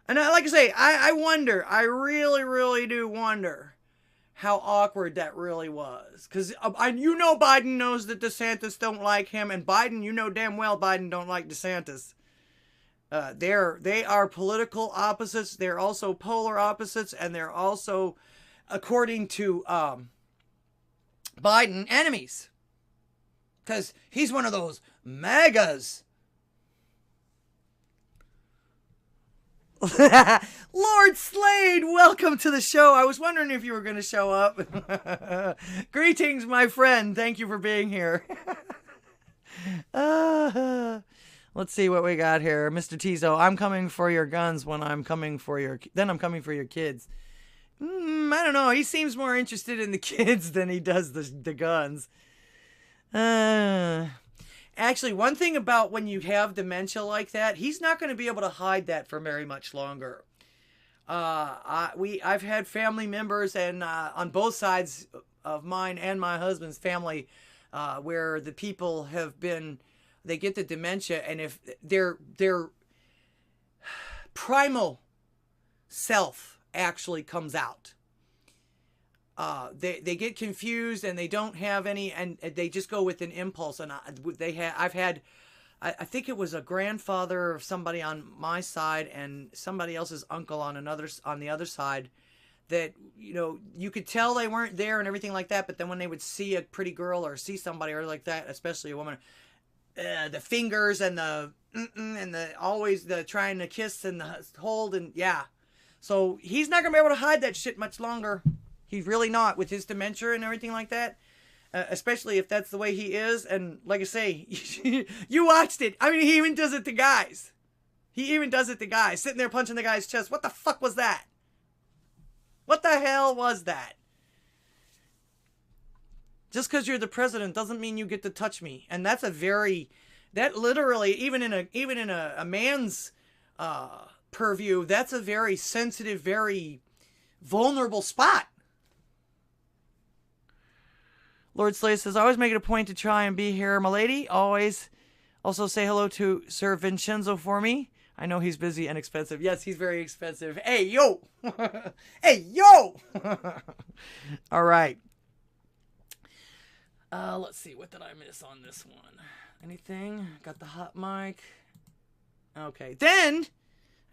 A: And like I say, I wonder, I really, really do wonder how awkward that really was. Because you know Biden knows that DeSantis don't like him, and Biden, you know damn well Biden don't like DeSantis. They are political opposites. They're also polar opposites, and they're also, according to Biden, enemies. Because he's one of those MAGAs. Lord Slade, welcome to the show. I was wondering if you were going to show up. Greetings, my friend. Thank you for being here. Let's see what we got here. Mr. Tizo, I'm coming for your guns when I'm coming for your... Then I'm coming for your kids. I don't know. He seems more interested in the kids than he does the guns. Actually, one thing about when you have dementia like that, he's not going to be able to hide that for very much longer. I've had family members, and on both sides of mine and my husband's family, where the people have been, they get the dementia, and if their primal self actually comes out. They get confused, and they don't have any, and they just go with an impulse. And I've had, I think it was a grandfather of somebody on my side and somebody else's uncle on the other side, that, you know, you could tell they weren't there and everything like that. But then when they would see a pretty girl or see somebody or like that, especially a woman, the fingers and always the trying to kiss and the hold, and yeah. So he's not gonna be able to hide that shit much longer. He's really not, with his dementia and everything like that. Especially if that's the way he is. And like I say, you watched it. I mean, he even does it to guys. Sitting there punching the guy's chest. What the fuck was that? What the hell was that? Just because you're the president doesn't mean you get to touch me. And that's that literally, even in a man's purview, that's a very sensitive, very vulnerable spot. Lord Slay says, I always make it a point to try and be here, my lady. Always. Also say hello to Sir Vincenzo for me. I know he's busy and expensive. Yes, he's very expensive. Hey, yo! Hey, yo! All right. Let's see. What did I miss on this one? Anything? Got the hot mic. Okay. Then,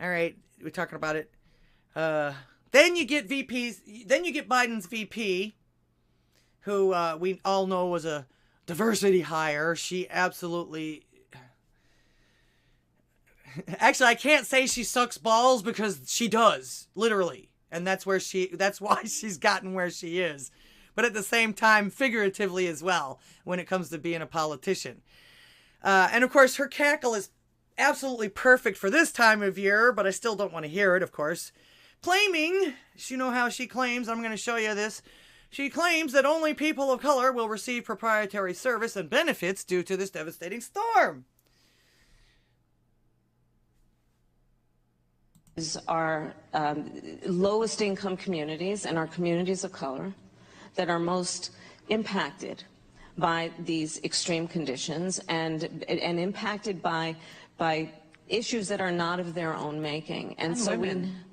A: All right, we're talking about it. Then you get VPs. Then you get Biden's VP, who we all know was a diversity hire. She absolutely... Actually, I can't say she sucks balls because she does, literally. And that's why she's gotten where she is. But at the same time, figuratively as well, when it comes to being a politician. And of course, her cackle is absolutely perfect for this time of year, but I still don't want to hear it, of course. Claiming, you know how she claims, I'm going to show you this. She claims that only people of color will receive proprietary service and benefits due to this devastating storm.
H: Our lowest income communities and our communities of color that are most impacted by these extreme conditions and impacted by issues that are not of their own making. And so women.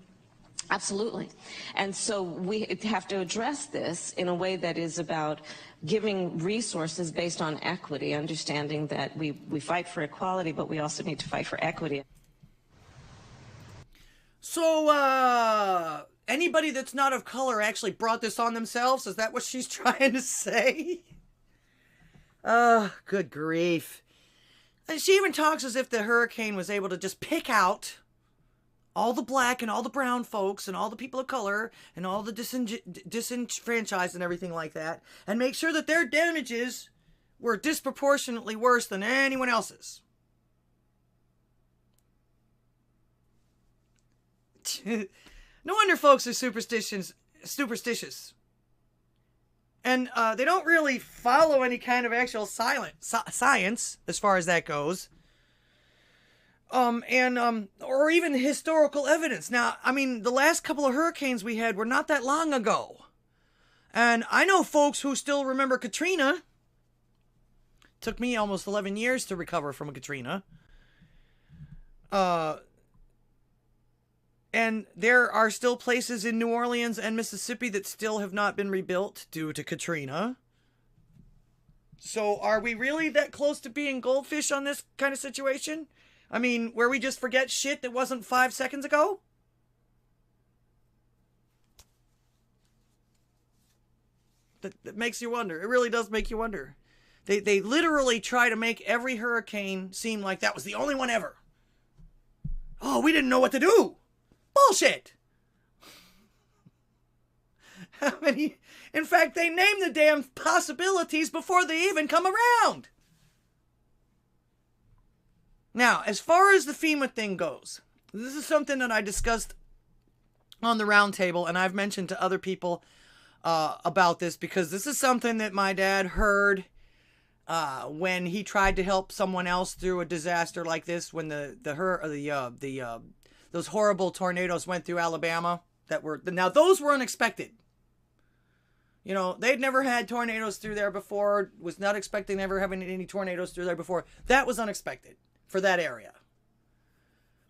H: Absolutely. And so we have to address this in a way that is about giving resources based on equity, understanding that we fight for equality, but we also need to fight for equity.
A: So, anybody that's not of color actually brought this on themselves? Is that what she's trying to say? Good grief. And she even talks as if the hurricane was able to just pick out all the black and all the brown folks and all the people of color and all the disenfranchised and everything like that, and make sure that their damages were disproportionately worse than anyone else's. No wonder folks are superstitious. And they don't really follow any kind of actual science as far as that goes. Or even historical evidence. Now, I mean, the last couple of hurricanes we had were not that long ago. And I know folks who still remember Katrina. Took me almost 11 years to recover from a Katrina. And there are still places in New Orleans and Mississippi that still have not been rebuilt due to Katrina. So are we really that close to being goldfish on this kind of situation? I mean, where we just forget shit that wasn't 5 seconds ago? That makes you wonder. It really does make you wonder. They literally try to make every hurricane seem like that was the only one ever. Oh, we didn't know what to do. Bullshit. How many? In fact, they name the damn possibilities before they even come around. Now, as far as the FEMA thing goes, this is something that I discussed on the round table, and I've mentioned to other people about this because this is something that my dad heard when he tried to help someone else through a disaster like this, when those horrible tornadoes went through Alabama. Now those were unexpected. You know, they'd never had tornadoes through there before. Was not expecting ever having any tornadoes through there before. That was unexpected for that area.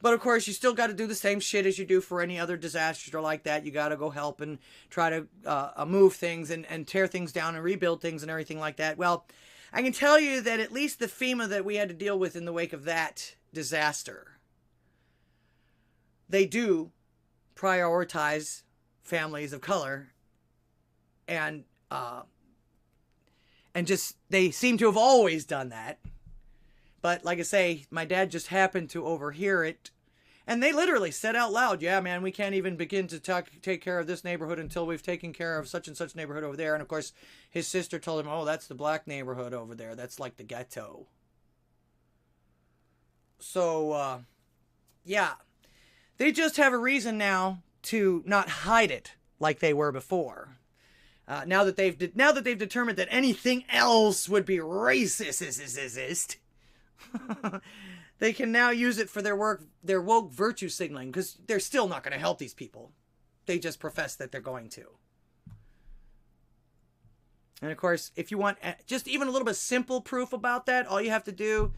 A: But of course, you still got to do the same shit as you do for any other disaster like that. You got to go help and try to move things and tear things down and rebuild things and everything like that. Well, I can tell you that at least the FEMA that we had to deal with in the wake of that disaster, they do prioritize families of color, and just, they seem to have always done that. But like I say, my dad just happened to overhear it, and they literally said out loud, yeah, man, we can't even begin to take care of this neighborhood until we've taken care of such and such neighborhood over there. And of course, his sister told him, oh, that's the black neighborhood over there. That's like the ghetto. So, yeah. They just have a reason now to not hide it like they were before. Now that they've determined that anything else would be racist, they can now use it for their woke virtue signaling, because they're still not going to help these people. They just profess that they're going to. And of course, if you want just even a little bit simple proof about that, all you have to do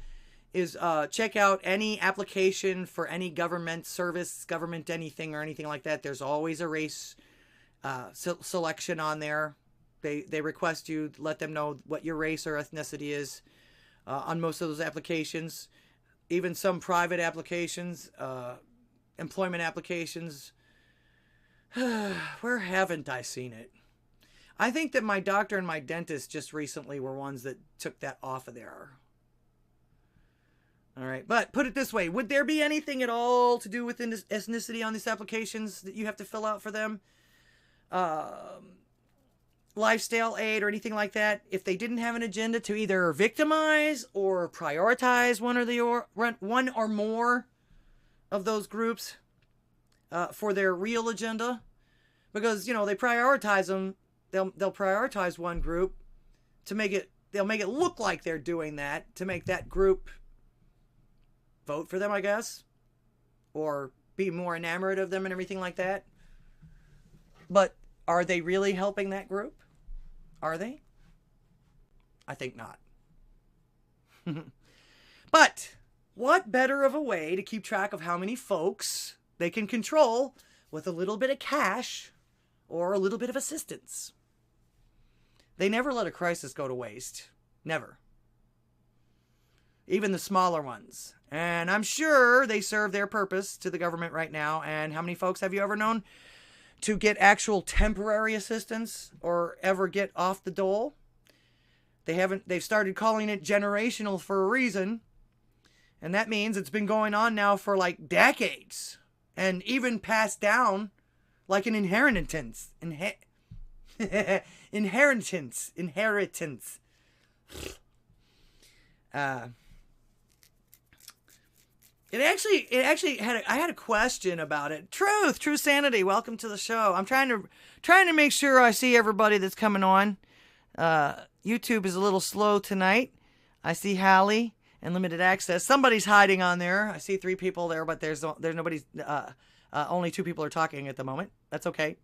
A: is check out any application for any government service, government anything or anything like that. There's always a race selection on there. They request you let them know what your race or ethnicity is on most of those applications. Even some private applications, employment applications. Where haven't I seen it? I think that my doctor and my dentist just recently were ones that took that off of there. All right, but put it this way. Would there be anything at all to do with ethnicity on these applications that you have to fill out for them? Lifestyle aid or anything like that? If they didn't have an agenda to either victimize or prioritize one or more of those groups for their real agenda? Because, they prioritize them. They'll prioritize one group to make it, they'll make it look like they're doing that to make that group vote for them, I guess, or be more enamored of them and everything like that. But are they really helping that group? Are they? I think not. But what better of a way to keep track of how many folks they can control with a little bit of cash or a little bit of assistance? They never let a crisis go to waste. Never. Even the smaller ones. And I'm sure they serve their purpose to the government right now. And how many folks have you ever known to get actual temporary assistance or ever get off the dole? They've started calling it generational for a reason. And that means it's been going on now for like decades. And even passed down like an inheritance. Inheritance. It actually I had a question about it. True Sanity, welcome to the show. I'm trying to make sure I see everybody that's coming on. YouTube is a little slow tonight. I see Hallie and limited access. Somebody's hiding on there. I see 3 people there, but there's nobody. Only 2 people are talking at the moment. That's okay.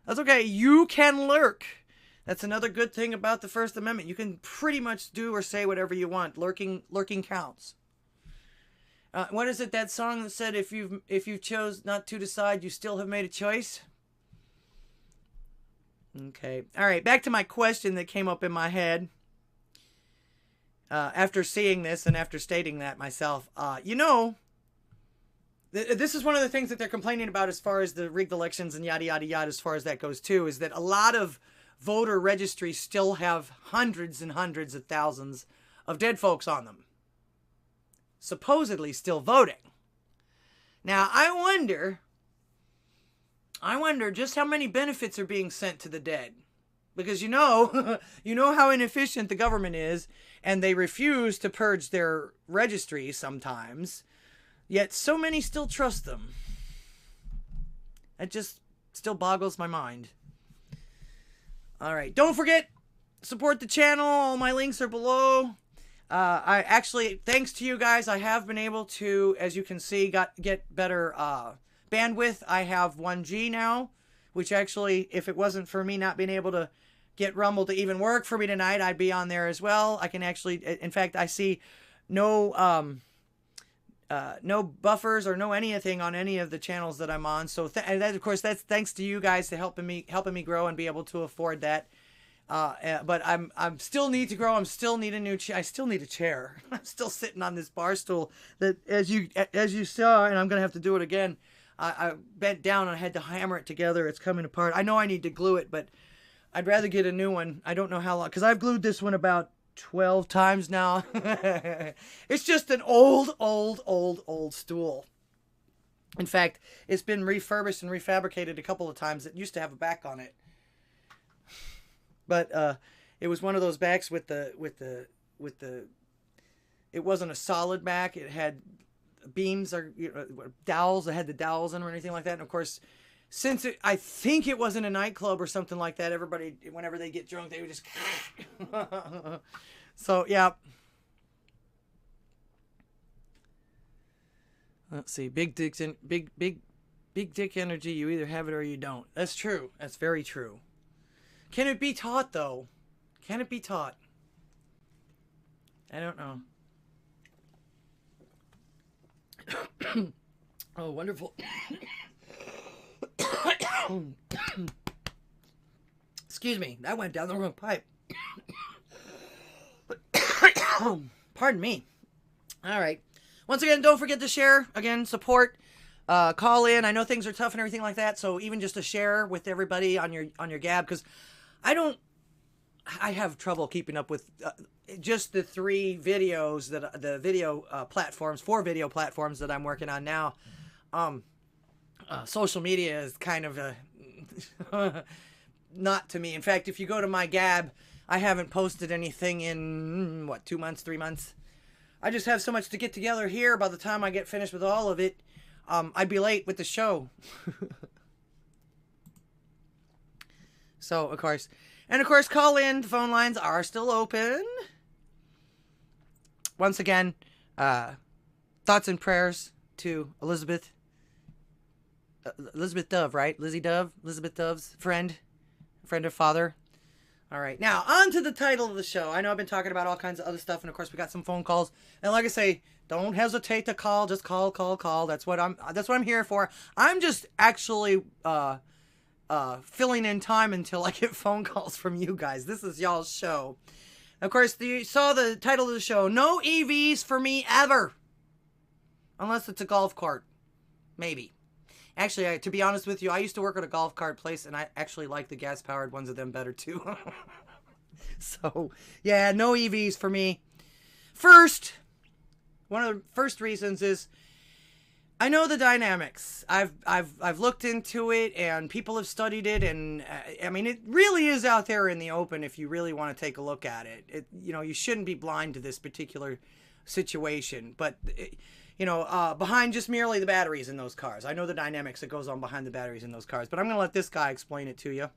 A: That's okay. You can lurk. That's another good thing about the First Amendment. You can pretty much do or say whatever you want. Lurking counts. What is it, that song that said, if you chose not to decide, you still have made a choice? Okay. All right. Back to my question that came up in my head. After seeing this and after stating that myself, this is one of the things that they're complaining about as far as the rigged elections and yada, yada, yada, as far as that goes too, is that a lot of voter registries still have hundreds and hundreds of thousands of dead folks on them. Supposedly still voting. Now, I wonder just how many benefits are being sent to the dead. Because you know how inefficient the government is, and they refuse to purge their registries sometimes, yet so many still trust them. That just still boggles my mind. All right, don't forget, support the channel. All my links are below. I actually, thanks to you guys, I have been able to, as you can see, get better bandwidth. I have 1G now, which actually, if it wasn't for me not being able to get Rumble to even work for me tonight, I'd be on there as well. I can actually, in fact, I see no buffers or no anything on any of the channels that I'm on. So, and that, of course, that's thanks to you guys to helping me grow and be able to afford that. But I'm still need to grow. I still need a chair. I'm still sitting on this bar stool that, as you saw, and I'm going to have to do it again. I bent down and I had to hammer it together. It's coming apart. I know I need to glue it, but I'd rather get a new one. I don't know how long, because I've glued this one about 12 times now. It's just an old stool. In fact, it's been refurbished and refabricated a couple of times. It used to have a back on it. But it was one of those backs with the it wasn't a solid back. It had beams or dowels. It had the dowels in or anything like that. And of course, since I think it was in a nightclub or something like that, everybody, whenever they get drunk, they would just so yeah. Let's see, big dick energy. You either have it or you don't. That's true. That's very true. Can it be taught, though? Can it be taught? I don't know. Oh, wonderful. Excuse me. That went down the wrong pipe. Pardon me. All right. Once again, don't forget to share. Again, support. call in. I know things are tough and everything like that, so even just to share with everybody on your Gab, because I have trouble keeping up with just the 3 videos that the video platforms, 4 video platforms that I'm working on now. Social media is kind of not to me. In fact, if you go to my Gab, I haven't posted anything in, 2 months, 3 months. I just have so much to get together here. By the time I get finished with all of it, I'd be late with the show. So, of course, call in. The phone lines are still open. Once again, thoughts and prayers to Elizabeth Dove, right? Lizzie Dove, Elizabeth Dove's friend of father. All right, now on to the title of the show. I know I've been talking about all kinds of other stuff, and of course we got some phone calls. And like I say, don't hesitate to call. Just call. That's what I'm here for. I'm just actually filling in time until I get phone calls from you guys. This is y'all's show. Of course, you saw the title of the show. No EVs for me ever, unless it's a golf cart, maybe. Actually, to be honest with you, I used to work at a golf cart place, and I actually like the gas-powered ones of them better, too. So, yeah, no EVs for me. First, one of the first reasons is I know the dynamics. I've looked into it, and people have studied it, and I mean, it really is out there in the open if you really want to take a look at it. You shouldn't be blind to this particular situation, but behind just merely the batteries in those cars. I know the dynamics that goes on behind the batteries in those cars, but I'm going to let this guy explain it to you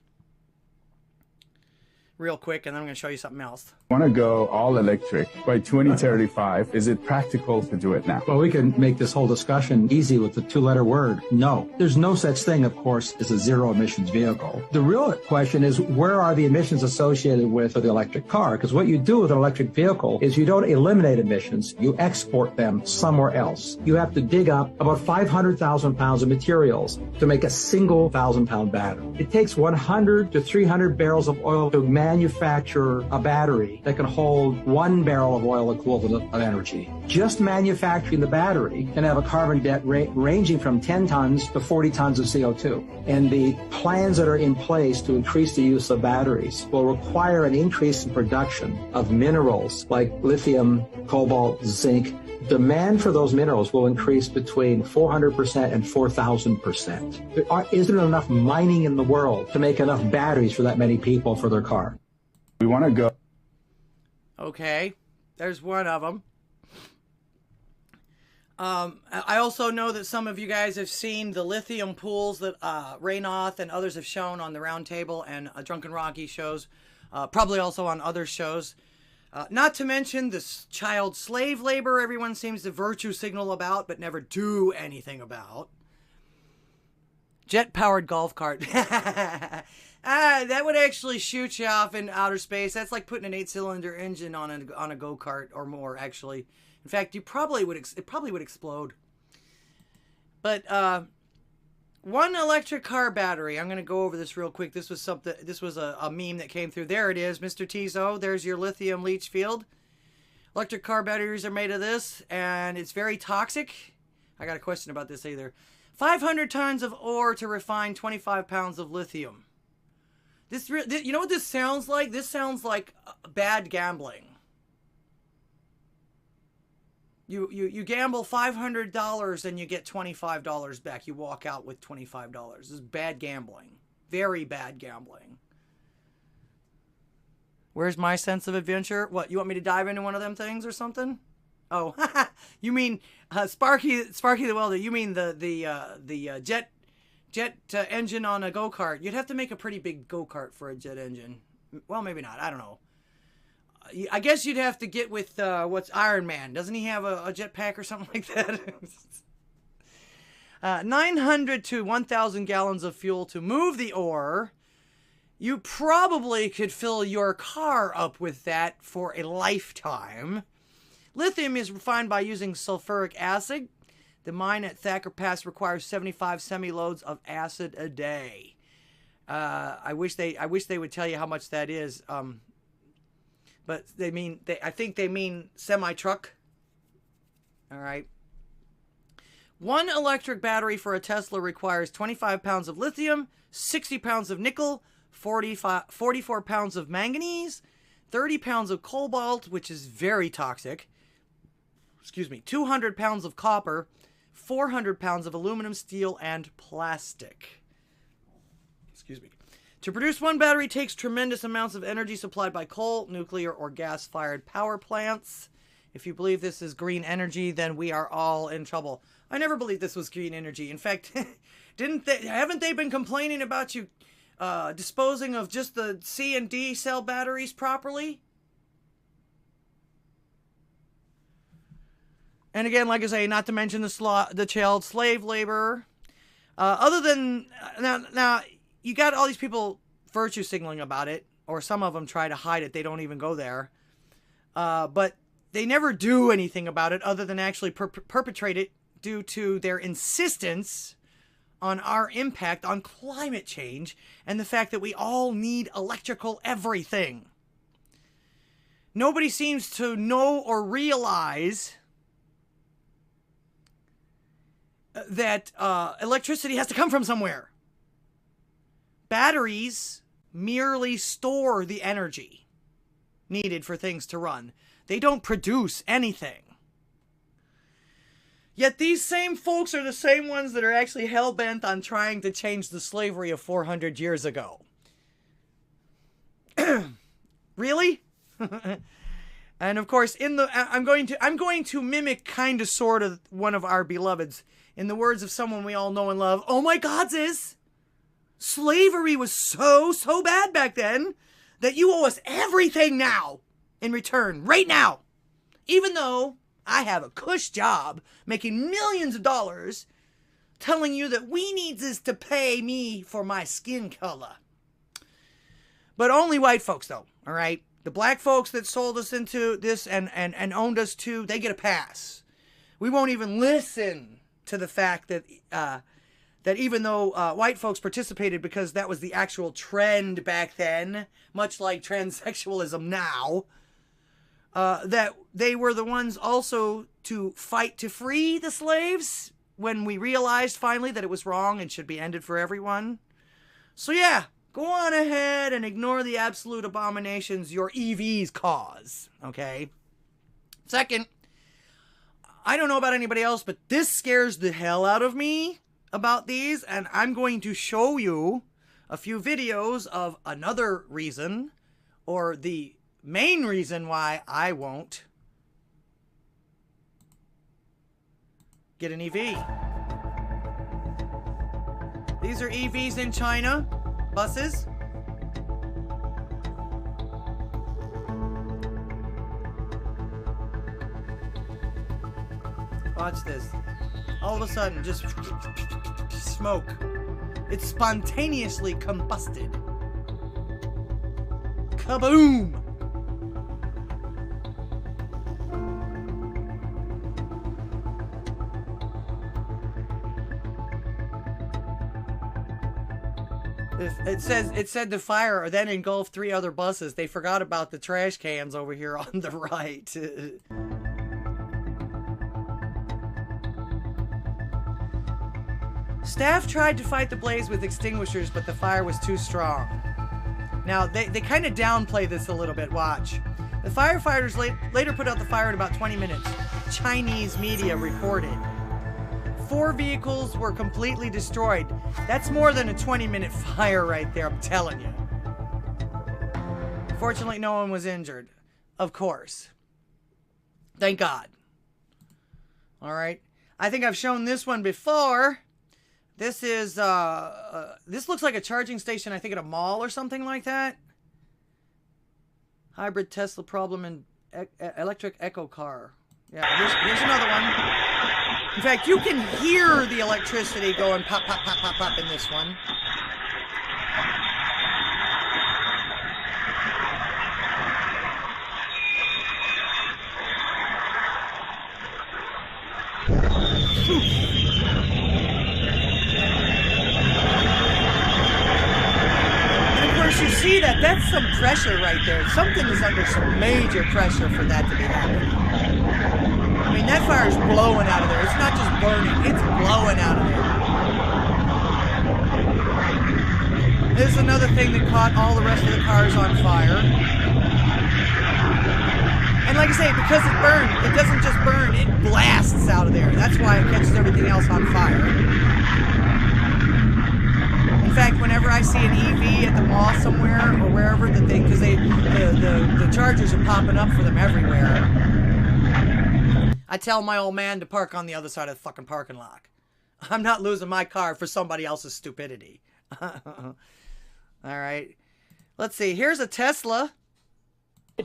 A: real quick, and then I'm going to show you something else.
I: I want to go all electric by 2035. Is it practical to do it now?
J: Well, we can make this whole discussion easy with the 2-letter word, no. There's no such thing, of course, as a zero emissions vehicle. The real question is, where are the emissions associated with the electric car? Because what you do with an electric vehicle is you don't eliminate emissions, you export them somewhere else. You have to dig up about 500,000 pounds of materials to make a single 1,000-pound battery. It takes 100 to 300 barrels of oil to manufacture a battery that can hold 1 barrel of oil equivalent of energy. Just manufacturing the battery can have a carbon debt ranging from 10 tons to 40 tons of CO2. And the plans that are in place to increase the use of batteries will require an increase in production of minerals like lithium, cobalt, zinc. Demand for those minerals will increase between 400% and 4,000%. There isn't enough mining in the world to make enough batteries for that many people for their car.
I: We want to go.
A: Okay, there's one of them. I also know that some of you guys have seen the lithium pools that Raynoth and others have shown on the Round Table and Drunken Rocky shows, probably also on other shows. Not to mention this child slave labor everyone seems to virtue signal about but never do anything about. Jet-powered golf cart. That would actually shoot you off in outer space. That's like putting an 8-cylinder engine on a go-kart or more, actually. In fact, it probably would explode. But one electric car battery. I'm going to go over this real quick. This was a meme that came through. There it is, Mr. Tizo. There's your lithium leach field. Electric car batteries are made of this, and it's very toxic. I got a question about this either. 500 tons of ore to refine 25 pounds of lithium. You know what this sounds like? This sounds like bad gambling. You gamble $500 and you get $25 back. You walk out with $25. This is bad gambling. Very bad gambling. Where's my sense of adventure? What, you want me to dive into one of them things or something? Oh, you mean Sparky the Welder. You mean the jet engine on a go-kart. You'd have to make a pretty big go-kart for a jet engine. Well, maybe not. I don't know. I guess you'd have to get with what's Iron Man. Doesn't he have a jetpack or something like that? 900 to 1,000 gallons of fuel to move the ore. You probably could fill your car up with that for a lifetime. Lithium is refined by using sulfuric acid. The mine at Thacker Pass requires 75 semi-loads of acid a day. I wish they would tell you how much that is. But I think they mean semi-truck. All right. One electric battery for a Tesla requires 25 pounds of lithium, 60 pounds of nickel, 44 pounds of manganese, 30 pounds of cobalt, which is very toxic, 200 pounds of copper, 400 pounds of aluminum, steel, and plastic. To produce one battery takes tremendous amounts of energy supplied by coal, nuclear, or gas-fired power plants. If you believe this is green energy, then we are all in trouble. I never believed this was green energy. In fact, haven't they been complaining about you disposing of just the C and D cell batteries properly? And again, like I say, not to mention the child slave labor. Other than now, you got all these people virtue signaling about it, or some of them try to hide it. They don't even go there. But they never do anything about it other than actually perpetrate it due to their insistence on our impact on climate change and the fact that we all need electrical everything. Nobody seems to know or realize that electricity has to come from somewhere. Batteries merely store the energy needed for things to run. They don't produce anything. Yet these same folks are the same ones that are actually hell-bent on trying to change the slavery of 400 years ago. Really? And of course, I'm going to mimic kind of sort of one of our beloveds. In the words of someone we all know and love, oh my God, sis, slavery was so bad back then that you owe us everything now in return, right now. Even though I have a cush job making millions of dollars telling you that we need this to pay me for my skin color. But only white folks, though, all right? The black folks that sold us into this and owned us too, they get a pass. We won't even listen to the fact that that even though white folks participated because that was the actual trend back then, much like transsexualism now, that they were the ones also to fight to free the slaves when we realized finally that it was wrong and should be ended for everyone. So yeah, go on ahead and ignore the absolute abominations your EVs cause, okay? Second, I don't know about anybody else, but this scares the hell out of me about these, and I'm going to show you a few videos of another reason, or the main reason why I won't get an EV. These are EVs in China, buses. Watch this. All of a sudden, just smoke. It's spontaneously combusted. Kaboom! It said the fire then engulfed 3 other buses. They forgot about the trash cans over here on the right. Staff tried to fight the blaze with extinguishers, but the fire was too strong. Now, they kind of downplay this a little bit. Watch. The firefighters later put out the fire in about 20 minutes. Chinese media reported. 4 vehicles were completely destroyed. That's more than a 20-minute fire right there, I'm telling you. Fortunately, no one was injured. Of course. Thank God. All right. I think I've shown this one before. This is, this looks like a charging station, I think at a mall or something like that. Hybrid Tesla problem in electric echo car. Yeah, here's another one. In fact, you can hear the electricity going pop, pop, pop, pop, pop in this one. And of course, you see that's some pressure right there. Something is under some major pressure for that to be happening. I mean, that fire's blowing out of there. It's not just burning, it's blowing out of there. This is another thing that caught all the rest of the cars on fire. And like I say, because it burned, it doesn't just burn, it blasts out of there. That's why it catches everything else on fire. In fact, whenever I see an EV at the mall somewhere or wherever, that they, because the chargers are popping up for them everywhere, I tell my old man to park on the other side of the fucking parking lot. I'm not losing my car for somebody else's stupidity. All right. Let's see. Here's a Tesla.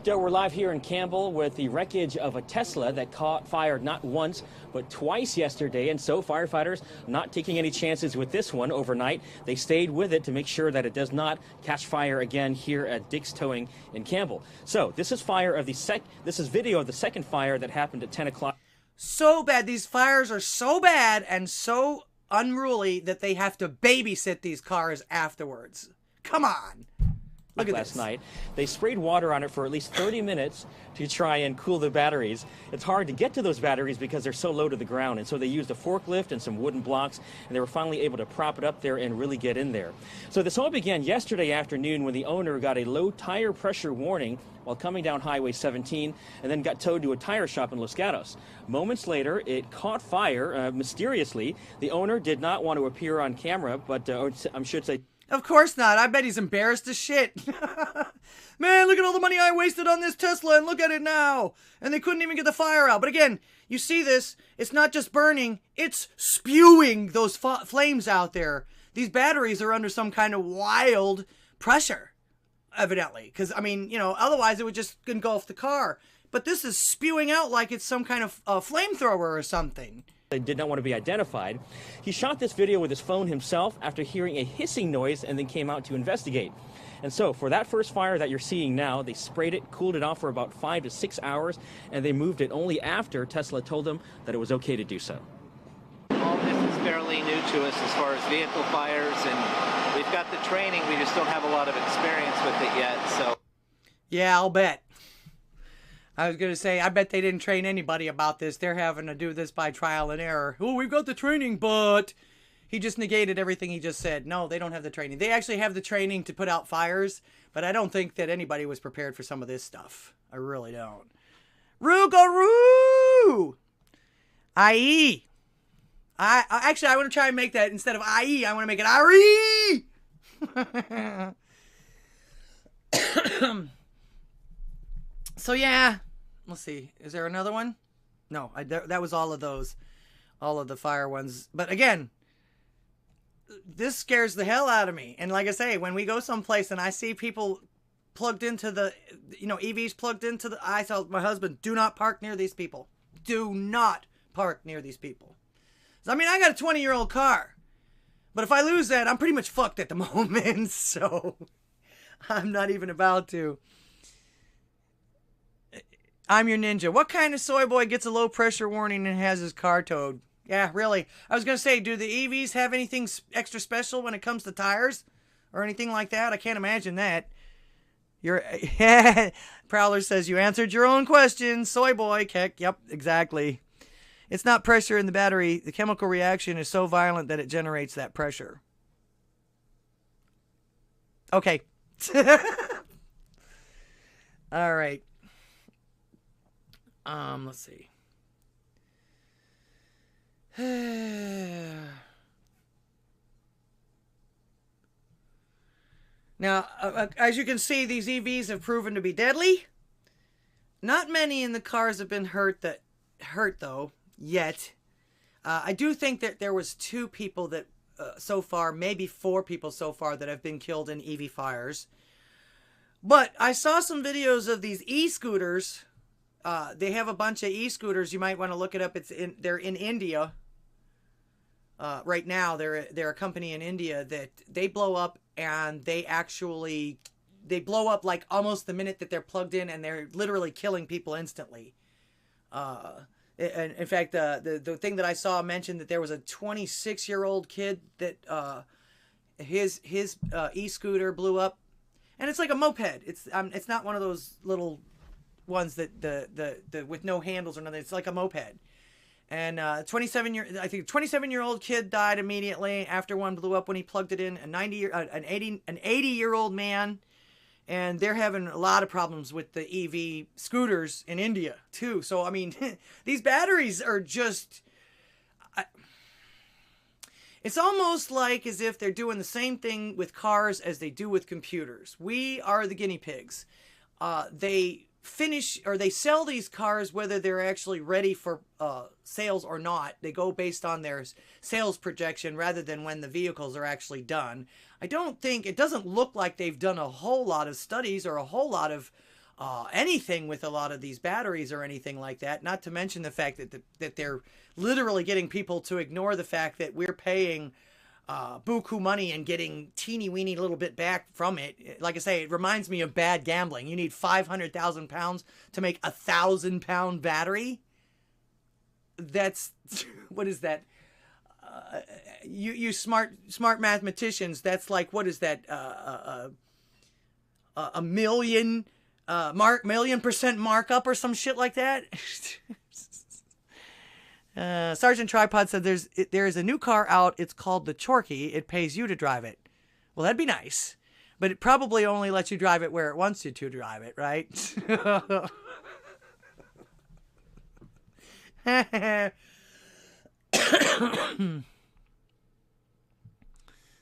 K: We're live here in Campbell with the wreckage of a Tesla that caught fire not once but twice yesterday, and so firefighters not taking any chances with this one overnight. They stayed with it to make sure that it does not catch fire again here at Dick's Towing in Campbell. So this is video of the second fire that happened at 10 o'clock.
A: So bad. These fires are so bad and so unruly that they have to babysit these cars afterwards. Come on. Look at
K: last night. They sprayed water on it for at least 30 minutes to try and cool the batteries. It's hard to get to those batteries because they're so low to the ground, and so they used a forklift and some wooden blocks, and they were finally able to prop it up there and really get in there. So this all began yesterday afternoon when the owner got a low tire pressure warning while coming down Highway 17 and then got towed to a tire shop in Los Gatos. Moments later, it caught fire mysteriously. The owner did not want to appear on camera, but I should say,
A: of course not. I bet he's embarrassed as shit. Man, look at all the money I wasted on this Tesla, and look at it now. And they couldn't even get the fire out. But again, you see this, it's not just burning, it's spewing those flames out there. These batteries are under some kind of wild pressure, evidently. Because, I mean, you know, otherwise it would just engulf the car. But this is spewing out like it's some kind of flamethrower or something.
K: They did not want to be identified. He shot this video with his phone himself after hearing a hissing noise and then came out to investigate. And so for that first fire that you're seeing now, they sprayed it, cooled it off for about 5 to 6 hours, and they moved it only after Tesla told them that it was okay to do so.
L: All this is fairly new to us as far as vehicle fires, and we've got the training, we just don't have a lot of experience with it yet. So
A: yeah, I'll bet. I was going to say, I bet they didn't train anybody about this. They're having to do this by trial and error. Oh, we've got the training, but he just negated everything he just said. No, they don't have the training. They actually have the training to put out fires, but I don't think that anybody was prepared for some of this stuff. I really don't. Roo-go-roo! I.E. Actually, I want to try and make that, instead of I.E., I want to make it I-E! So yeah, let's see. Is there another one? No, that was all of those. All of the fire ones. But again, this scares the hell out of me. And like I say, when we go someplace and I see people plugged into the, you know, EVs plugged into the, I tell my husband, do not park near these people. Do not park near these people. So, I mean, I got a 20-year-old car. But if I lose that, I'm pretty much fucked at the moment. So I'm not even about to. I'm your ninja. What kind of soy boy gets a low pressure warning and has his car towed? Yeah, really. I was going to say, do the EVs have anything extra special when it comes to tires? Or anything like that? I can't imagine that. Prowler says, you answered your own question. Soy boy. Heck, yep, exactly. It's not pressure in the battery. The chemical reaction is so violent that it generates that pressure. Okay. All right. Let's see. Now, as you can see, these EVs have proven to be deadly. Not many in the cars have been hurt though, yet. I do think that there was 2 people that, so far, maybe 4 people so far that have been killed in EV fires. But I saw some videos of these e-scooters. They have a bunch of e-scooters. You might want to look it up. They're in India. Right now, they're a company in India that they blow up, and they blow up like almost the minute that they're plugged in, and they're literally killing people instantly. And in fact, the thing that I saw mentioned that there was a 26-year-old kid that his e-scooter blew up, and it's like a moped. It's not one of those little ones that with no handles or nothing. It's like a moped. And 27-year-old kid died immediately after one blew up when he plugged it in. An 80-year-old man, and they're having a lot of problems with the EV scooters in India too. So I mean, these batteries are just. It's almost like as if they're doing the same thing with cars as they do with computers. We are the guinea pigs. They sell these cars whether they're actually ready for sales or not. They go based on their sales projection rather than when the vehicles are actually done. It doesn't look like they've done a whole lot of studies or a whole lot of anything with a lot of these batteries or anything like that. Not to mention the fact that they're literally getting people to ignore the fact that we're paying buku money and getting teeny weeny little bit back from it. Like I say, it reminds me of bad gambling. You need 500,000 pounds to make a 1,000-pound battery. That's what is that? You smart mathematicians. That's like, what is that? A million % markup or some shit like that. Sergeant Tripod said there is a new car out. It's called the Chorky. It pays you to drive it. Well, that'd be nice, but it probably only lets you drive it where it wants you to drive it, right?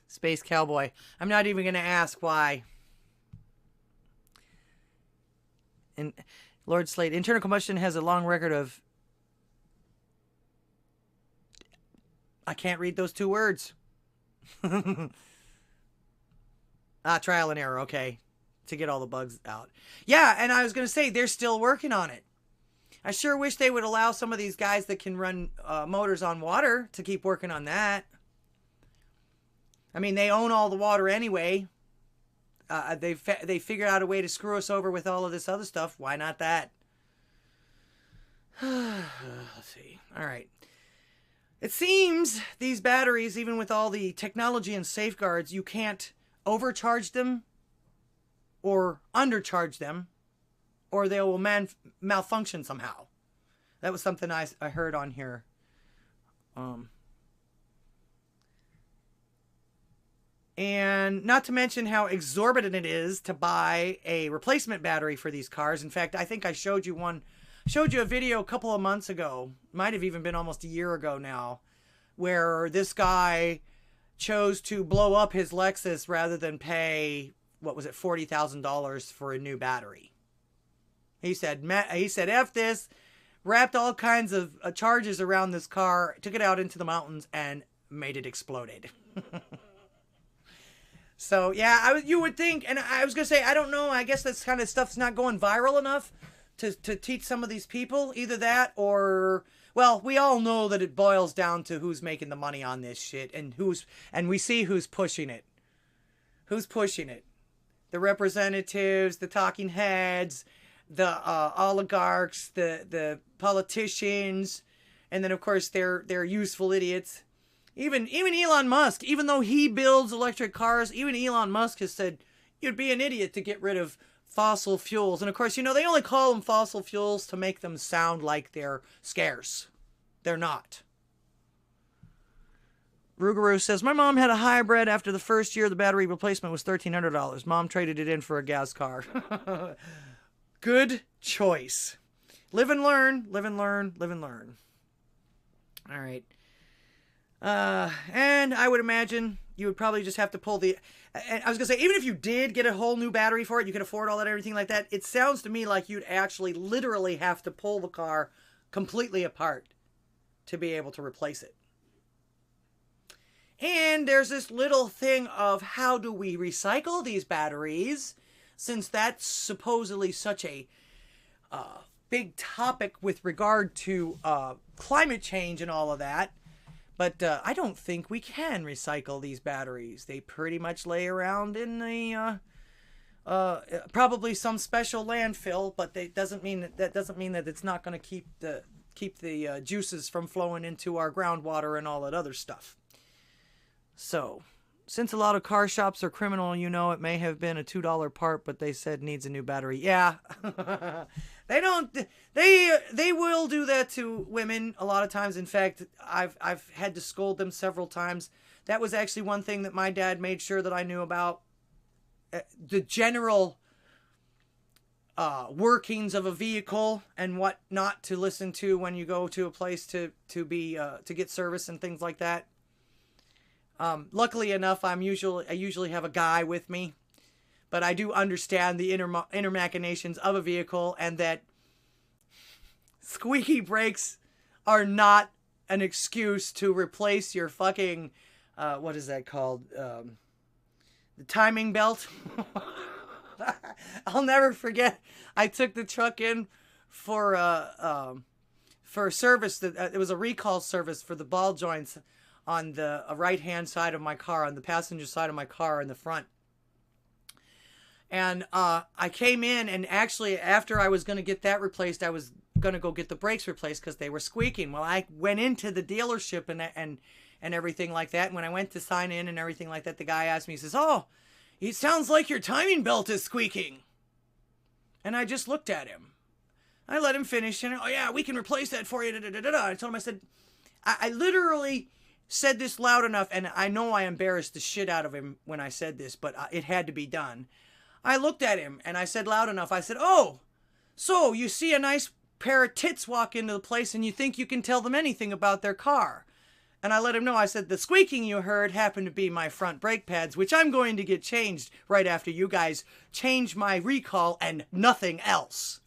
A: Space Cowboy. I'm not even going to ask why. And Lord Slade, internal combustion has a long record of... I can't read those two words. Trial and error, okay. To get all the bugs out. Yeah, and I was going to say, they're still working on it. I sure wish they would allow some of these guys that can run motors on water to keep working on that. I mean, they own all the water anyway. They figured out a way to screw us over with all of this other stuff. Why not that? Let's see. All right. It seems these batteries, even with all the technology and safeguards, you can't overcharge them or undercharge them, or they will malfunction somehow. That was something I heard on here. And not to mention how exorbitant it is to buy a replacement battery for these cars. In fact, I think I showed you a video a couple of months ago, might have even been almost a year ago now, where this guy chose to blow up his Lexus rather than pay, what was it, $40,000 for a new battery. He said, F this, wrapped all kinds of charges around this car, took it out into the mountains, and made it exploded. So, yeah, you would think, and I was going to say, I don't know, I guess this kind of stuff's not going viral enough to teach some of these people. Either that or, well, we all know that it boils down to who's making the money on this shit and we see who's pushing it. Who's pushing it? The representatives, the talking heads, the oligarchs, the politicians, and then, of course, they're useful idiots. Even Elon Musk, even though he builds electric cars, even Elon Musk has said, you'd be an idiot to get rid of fossil fuels. And of course, they only call them fossil fuels to make them sound like they're scarce. They're not. Rougarou says, my mom had a hybrid. After the first year, the battery replacement was $1,300. Mom traded it in for a gas car. Good choice. Live and learn, live and learn, live and learn. All right. And I would imagine you would probably just have to pull the... And I was going to say, even if you did get a whole new battery for it, you could afford all that, everything like that, it sounds to me like you'd actually literally have to pull the car completely apart to be able to replace it. And there's this little thing of how do we recycle these batteries, since that's supposedly such a big topic with regard to climate change and all of that. But I don't think we can recycle these batteries. They pretty much lay around in the probably some special landfill, but that doesn't mean that it's not going to keep the juices from flowing into our groundwater and all that other stuff. So Since a lot of car shops are criminal, you know, it may have been a $2 part, but they said needs a new battery. Yeah. They will do that to women a lot of times. In fact, I've had to scold them several times. That was actually one thing that my dad made sure that I knew about. The general workings of a vehicle and what not to listen to when you go to a place to get service and things like that. Luckily enough, I usually have a guy with me, but I do understand the inner machinations of a vehicle, and that squeaky brakes are not an excuse to replace your fucking what is that called? The timing belt. I'll never forget. I took the truck in for service. That it was a recall service for the ball joints on the right-hand side of my car, on the passenger side of my car in the front. And I came in, and actually after I was going to get that replaced, I was going to go get the brakes replaced because they were squeaking. Well, I went into the dealership and everything like that. And when I went to sign in and everything like that, the guy asked me, he says, "Oh, it sounds like your timing belt is squeaking." And I just looked at him. I let him finish, and, "Oh yeah, we can replace that for you." I told him, I said, I literally said this loud enough, and I know I embarrassed the shit out of him when I said this, but it had to be done. I looked at him, and I said loud enough, I said, "Oh, so you see a nice pair of tits walk into the place, and you think you can tell them anything about their car?" And I let him know, I said, "The squeaking you heard happened to be my front brake pads, which I'm going to get changed right after you guys change my recall and nothing else."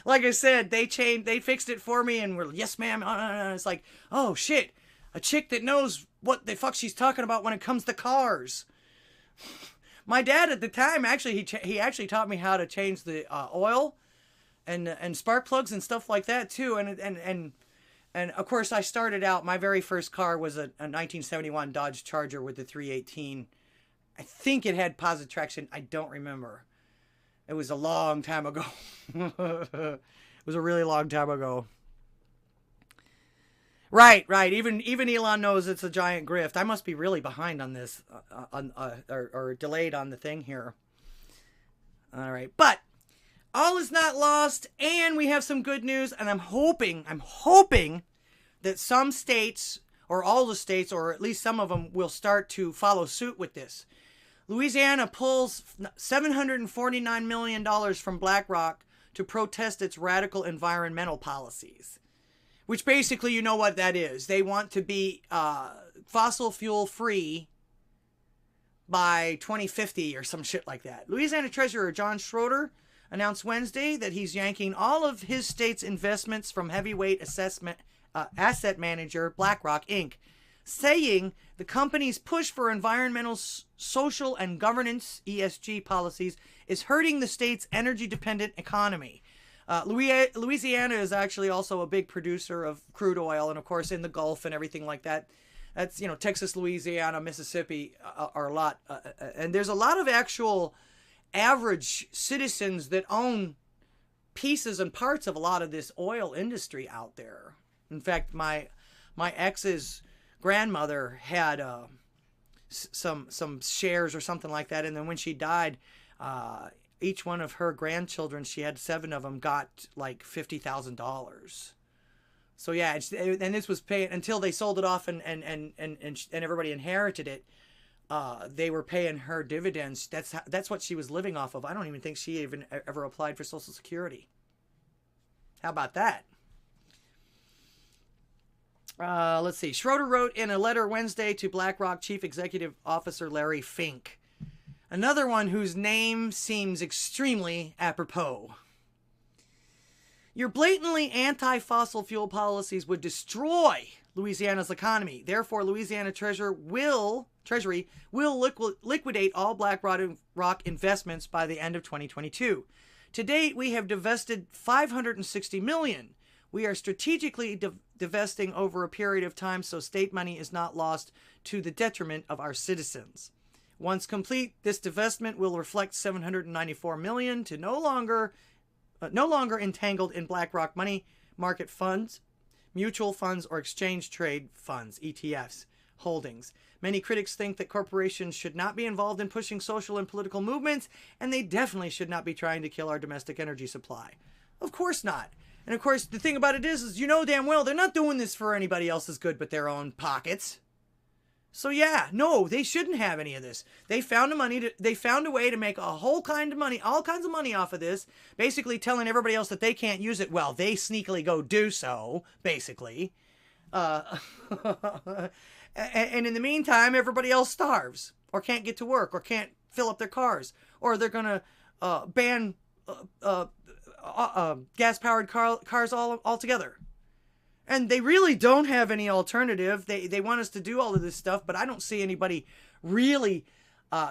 A: Like I said, they fixed it for me, and we're, "Yes, ma'am." It's like, oh shit, a chick that knows what the fuck she's talking about when it comes to cars. My dad at the time, actually, he actually taught me how to change the oil and spark plugs and stuff like that too. And of course, I started out, my very first car was a 1971 Dodge Charger with the 318. I think it had positive traction. I don't remember. It was a long time ago. It was a really long time ago. Right. Even Elon knows it's a giant grift. I must be really behind on this, or delayed on the thing here. All right, but all is not lost, and we have some good news, and I'm hoping that some states, or all the states, or at least some of them, will start to follow suit with this. Louisiana pulls $749 million from BlackRock to protest its radical environmental policies. Which basically, you know what that is. They want to be fossil fuel free by 2050 or some shit like that. Louisiana Treasurer John Schroeder announced Wednesday that he's yanking all of his state's investments from heavyweight asset manager BlackRock, Inc., saying the company's push for environmental, social, and governance (ESG) policies is hurting the state's energy-dependent economy. Louisiana is actually also a big producer of crude oil, and of course in the Gulf and everything like that. That's, Texas, Louisiana, Mississippi are a lot. And there's a lot of actual average citizens that own pieces and parts of a lot of this oil industry out there. In fact, my ex's grandmother had some shares or something like that, and then when she died, each one of her grandchildren, she had 7 of them, got like $50,000. So yeah, and this was paying until they sold it off and everybody inherited it. They were paying her dividends. That's what she was living off of. I don't even think she even ever applied for Social Security. How about that? Let's see. Schroeder wrote in a letter Wednesday to BlackRock Chief Executive Officer Larry Fink, another one whose name seems extremely apropos. Your blatantly anti-fossil fuel policies would destroy Louisiana's economy. Therefore, Louisiana Treasury will liquidate all BlackRock investments by the end of 2022. To date, we have divested $560 million. We are strategically divesting over a period of time so state money is not lost to the detriment of our citizens. Once complete, this divestment will reflect $794 million to no longer entangled in BlackRock money market funds, mutual funds, or exchange trade funds, ETFs, holdings. Many critics think that corporations should not be involved in pushing social and political movements, and they definitely should not be trying to kill our domestic energy supply. Of course not. And of course, the thing about it is you know damn well they're not doing this for anybody else's good but their own pockets. So yeah, no, they shouldn't have any of this. They found a way to make all kinds of money off of this, basically telling everybody else that they can't use it. Well, they sneakily go do so, basically. And in the meantime, everybody else starves, or can't get to work, or can't fill up their cars, or they're going to ban gas-powered cars altogether. And they really don't have any alternative. They want us to do all of this stuff, but I don't see anybody really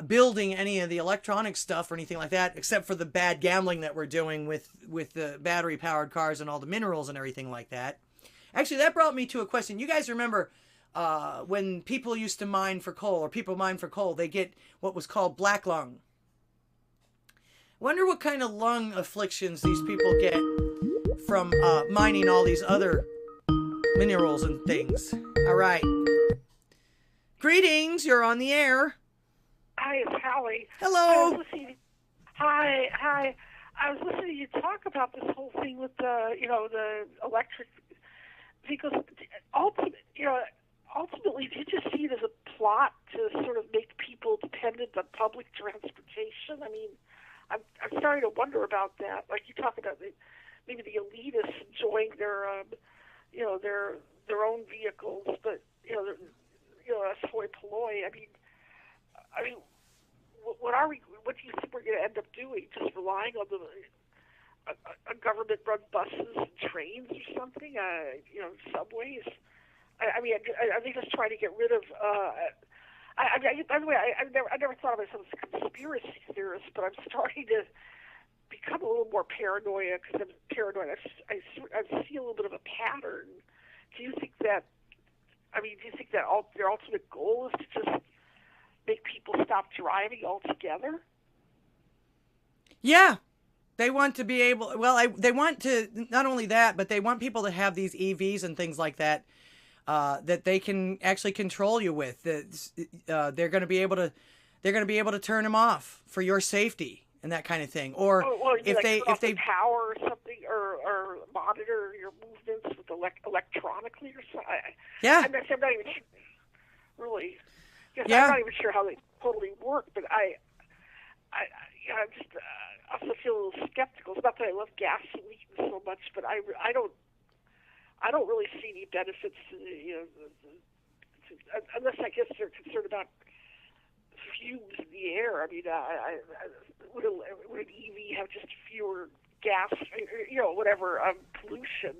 A: building any of the electronic stuff or anything like that, except for the bad gambling that we're doing with the battery-powered cars and all the minerals and everything like that. Actually, that brought me to a question. You guys remember when people used to mine for coal, or people mine for coal, they get what was called black lung. Wonder what kind of lung afflictions these people get from mining all these other minerals and things. All right. Greetings, you're on the air.
M: Hi, it's Hallie.
A: Hello.
M: Hi. I was listening to you talk about this whole thing with the electric vehicles. Ultimately, do you just see it as a plot to sort of make people dependent on public transportation? I mean, I'm starting to wonder about that. Like you talk about maybe the elitists enjoying their own vehicles, but that's hoi polloi. I mean, what do you think we're going to end up doing? Just relying on a government-run buses and trains or something? Subways. I mean, are they just trying to get rid of? By the way, I never thought of myself as a conspiracy theorist, but I'm starting to become a little more paranoid because I'm paranoid. I see a little bit of a pattern. Do you think that? I mean, do you think that their ultimate goal is to just make people stop driving altogether?
A: Yeah. They want to be able, they want to, not only that, but they want people to have these EVs and things like that, that they can actually control you with. They're going to be able to turn them off for your safety and that kind of thing. Or if they
M: power or something, or monitor your movements with electronically or something.
A: Yeah.
M: I'm not even sure, really.
A: Yeah.
M: I'm not even sure how they totally work, but I'm just also feel a little skeptical. It's not that I love gasoline so much, but I don't really see any benefits, unless I guess they're concerned about fumes in the air. I mean, would an EV have just fewer gas, pollution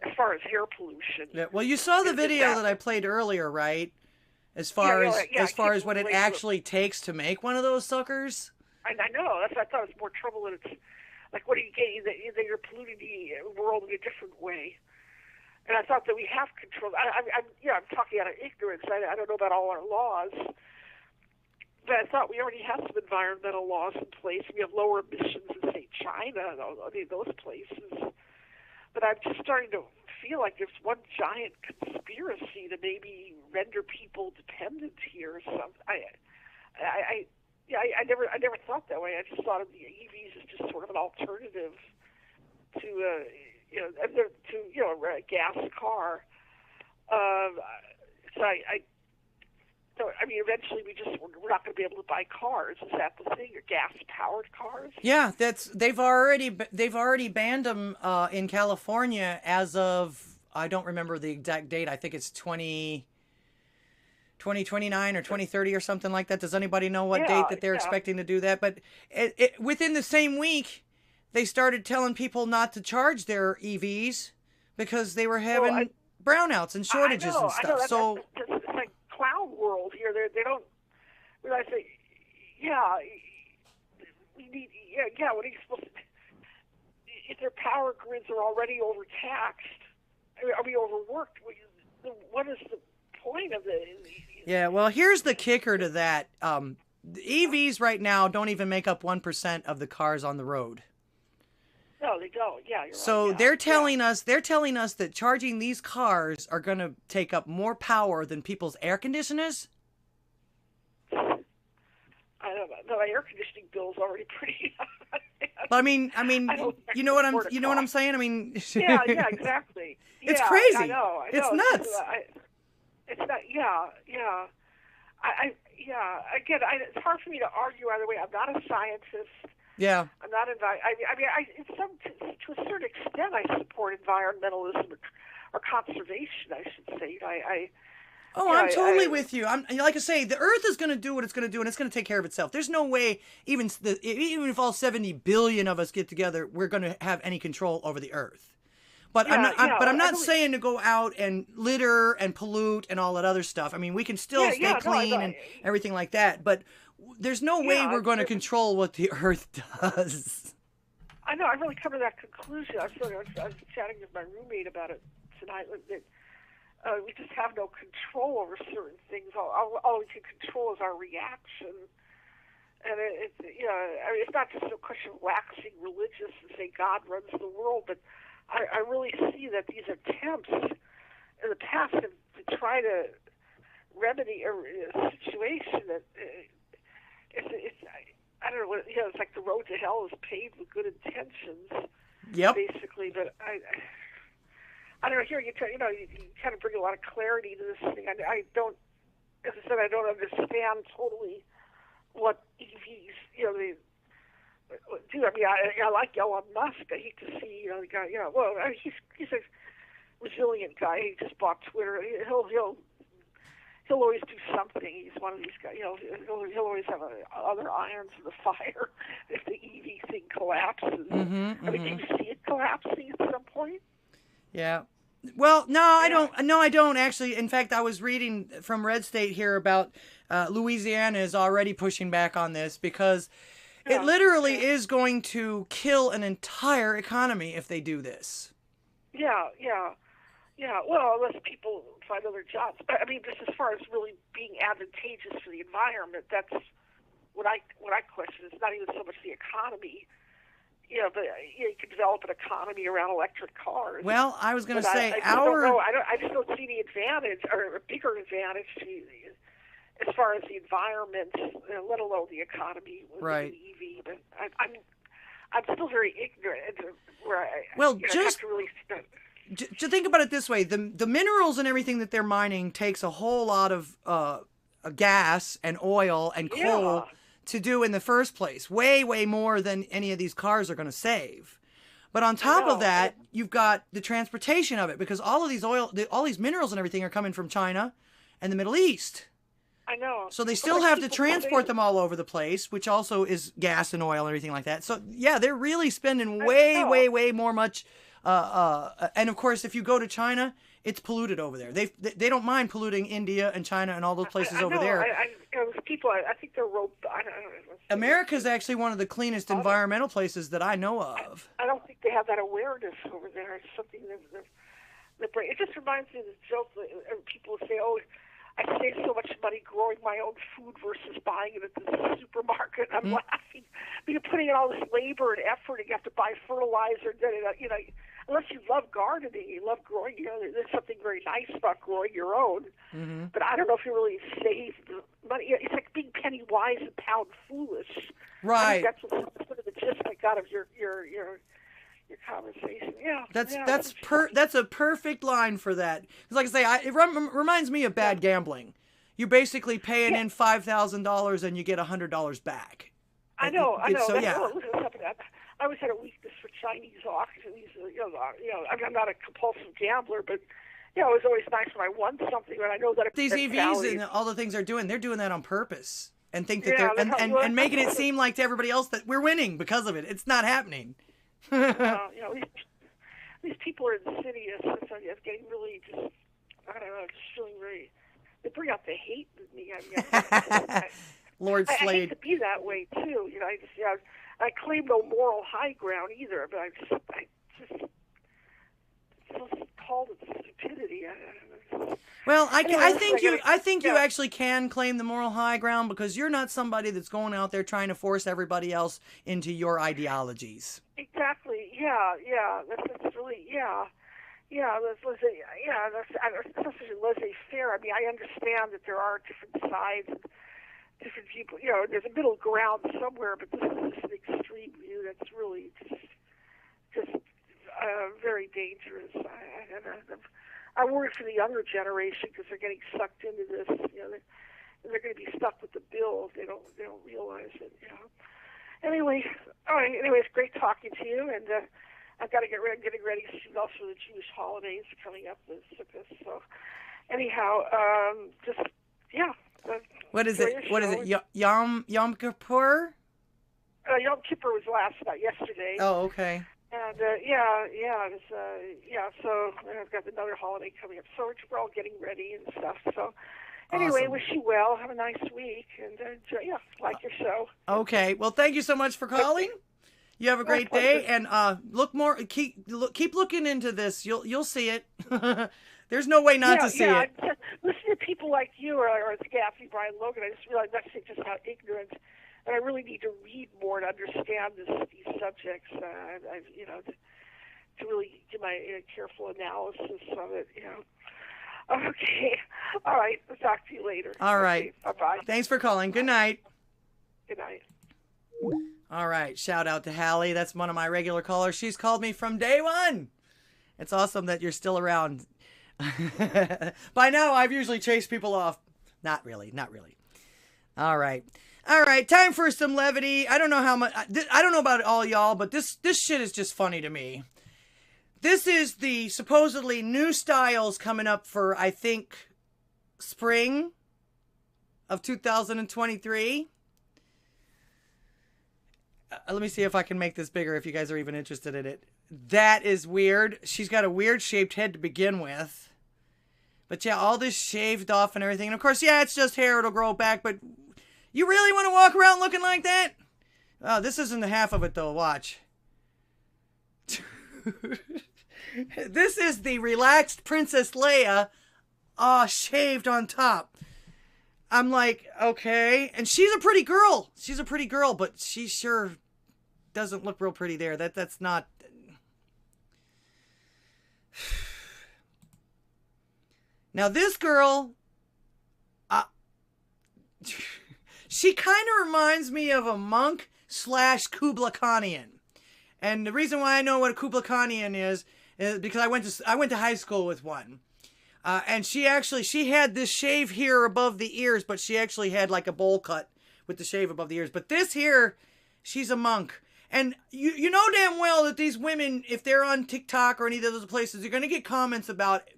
M: as far as air pollution?
A: Yeah. Well, you saw the video that I played earlier, right? As far as what it actually takes to make one of those suckers.
M: I know. That's what I thought. It was more trouble than it's like. What are you getting? That you're polluting the world in a different way. And I thought that we have control. I'm talking out of ignorance. I don't know about all our laws, but I thought we already have some environmental laws in place. We have lower emissions in, say, China and those places. But I'm just starting to feel like there's one giant conspiracy to maybe render people dependent here. I never thought that way. I just thought of the EVs as just sort of an alternative to a gas car. Eventually we're not going to be able to buy cars. Is that the thing? Or gas-powered cars?
A: Yeah, they've already banned them in California as of, I don't remember the exact date. I think it's 2029 or 2030 or something like that. Does anybody know what date that they're expecting to do that? But within the same week, they started telling people not to charge their EVs because they were having brownouts and shortages and stuff.
M: It's like clown world here. They don't realize that. We need. What are you supposed to? If their power grids are already overtaxed, are we overworked? What is the point of it?
A: Yeah, well, here's the kicker to that. The EVs right now don't even make up 1% of the cars on the road.
M: No, they don't. Yeah, you're
A: so
M: right.
A: they're telling us that charging these cars are going to take up more power than people's air conditioners.
M: I don't know. My air conditioning bill's already pretty high.
A: But I mean, you know what I'm saying? I mean,
M: yeah, exactly.
A: It's
M: yeah,
A: crazy.
M: I know.
A: It's nuts.
M: It's not. Yeah. Again, it's hard for me to argue either way. I'm not a scientist.
A: Yeah.
M: I'm not to a certain extent, I support environmentalism or conservation. I should say.
A: I'm totally with you. I'm like I say, the Earth is going to do what it's going to do, and it's going to take care of itself. There's no way, even if all 70 billion of us get together, we're going to have any control over the Earth. But I'm not saying to go out and litter and pollute and all that other stuff. I mean, we can still stay clean and everything like that. But there's no way we're going to control what the Earth does.
M: I know. I really come to that conclusion. I was chatting with my roommate about it tonight. We just have no control over certain things. All we can control is our reaction. And it's not just a question of waxing religious and saying God runs the world, but I really see that these attempts in the past to try to remedy a situation that I don't know. It's like the road to hell is paved with good intentions.
A: Yep.
M: Basically, but I don't know. Here you kind of bring a lot of clarity to this thing. I don't, as I said, I don't understand totally what EVs, they do. I mean, I like Elon Musk. I hate to see, the guy. Well, he's a resilient guy. He just bought Twitter. He'll always do something. He's one of these guys. He'll always have other irons in the fire if the EV thing collapses. I mean, do you see it collapsing at some point?
A: Yeah. Well, no, I don't. No, I don't actually. In fact, I was reading from Red State here about Louisiana is already pushing back on this because it literally is going to kill an entire economy if they do this. Yeah.
M: Well, unless people find other jobs. I mean, just as far as really being advantageous for the environment, that's what I question. It's not even so much the economy. But you could develop an economy around electric cars.
A: Well, I was going to say
M: I just don't see the advantage or a bigger advantage as far as the environment, let alone the economy with the EV. But I'm still very ignorant.
A: Just to really to think about it this way: the minerals and everything that they're mining takes a whole lot of gas and oil and coal. To do in the first place, way more than any of these cars are going to save. But on top of that, you've got the transportation of it because all of these all these minerals and everything are coming from China and the Middle East.
M: I know.
A: So they still have to transport them all over the place, which also is gas and oil and everything like that. So yeah, they're really spending way more much. And of course, if you go to China, it's polluted over there. They don't mind polluting India and China and all those places over there.
M: Those people, I think they're I don't know.
A: America's actually one of the cleanest environmental places that I know of.
M: I don't think they have that awareness over there. It's something that it just reminds me of the joke that people say, "Oh, I save so much money growing my own food versus buying it at the supermarket." I'm laughing. You're putting in all this labor and effort, and you have to buy fertilizer. Unless you love gardening, you love growing. There's something very nice about growing your own. Mm-hmm. But I don't know if you really save money. It's like being penny wise and pound foolish.
A: Right.
M: I think that's sort of the gist I got of your conversation. Yeah.
A: That's a perfect line for that. Because like I say, it reminds me of bad gambling. You're basically paying in $5,000 and you get $100 back.
M: I know.
A: So yeah.
M: I always had a weakness for Chinese auctions. I'm not a compulsive gambler, but it was always nice when I won something. And I know that
A: these EVs and all the things they're doing that on purpose and think that they're and making it seem like to everybody else that we're winning because of it. It's not happening.
M: These people are insidious. It's getting really just I don't know. Just feeling very. They bring out the hate in me.
A: Lord Slade.
M: I hate to be that way too. I claim no moral high ground either, but I just called it stupidity.
A: Well,
M: Anyway,
A: I think you actually can claim the moral high ground because you're not somebody that's going out there trying to force everybody else into your ideologies.
M: Exactly. Yeah. That's really That's especially laissez-faire. I mean, I understand that there are different sides, and different people. You know, there's a middle ground somewhere, but this is just an extreme view that's really just very dangerous. I worry for the younger generation because they're getting sucked into this. You know, they're going to be stuck with the bill if they don't realize it. You know. Anyway, all right. Anyway, it's great talking to you, and I've got to get ready. I'm getting ready also for the Jewish holidays coming up this Sukkot. So, anyhow,
A: What is it? What is it? Yom Kippur?
M: Yom Kippur was yesterday.
A: Oh, okay.
M: And So I've got another holiday coming up. So we're all getting ready and stuff. So anyway,
A: awesome.
M: Wish you well. Have a nice week, and like your show.
A: Okay. Well, thank you so much for calling. You have a great day, and keep looking into this. You'll see it. There's no way not to see it.
M: Listen to people like you or Gaffney, Brian Logan. I just realized that's just how ignorant. And I really need to read more to understand these subjects. To really do my careful analysis of it. You know. Okay. All right. I'll talk to you later.
A: All right.
M: Okay. Bye-bye.
A: Thanks for calling. Good night.
M: Good night.
A: All right. Shout out to Hallie. That's one of my regular callers. She's called me from day one. It's awesome that you're still around. By now, I've usually chased people off. Not really. All right. Time for some levity. I don't know how much. I don't know about all y'all, but this shit is just funny to me. This is the supposedly new styles coming up for, I think, spring of 2023. Let me see if I can make this bigger if you guys are even interested in it. That is weird. She's got a weird shaped head to begin with. But yeah, all this shaved off and everything. And of course, yeah, it's just hair. It'll grow back. But you really want to walk around looking like that? Oh, this isn't the half of it, though. Watch. This is the relaxed Princess Leia, shaved on top. I'm like, okay. And she's a pretty girl. But she sure doesn't look real pretty there. That's not... Now, this girl... she kind of reminds me of a monk / Kubla Khanian. And the reason why I know what a Kubla Khanian is because I went to high school with one. And she had this shave here above the ears, but she actually had like a bowl cut with the shave above the ears. But this here, she's a monk. And you know damn well that these women, if they're on TikTok or any of those places, they're going to get comments about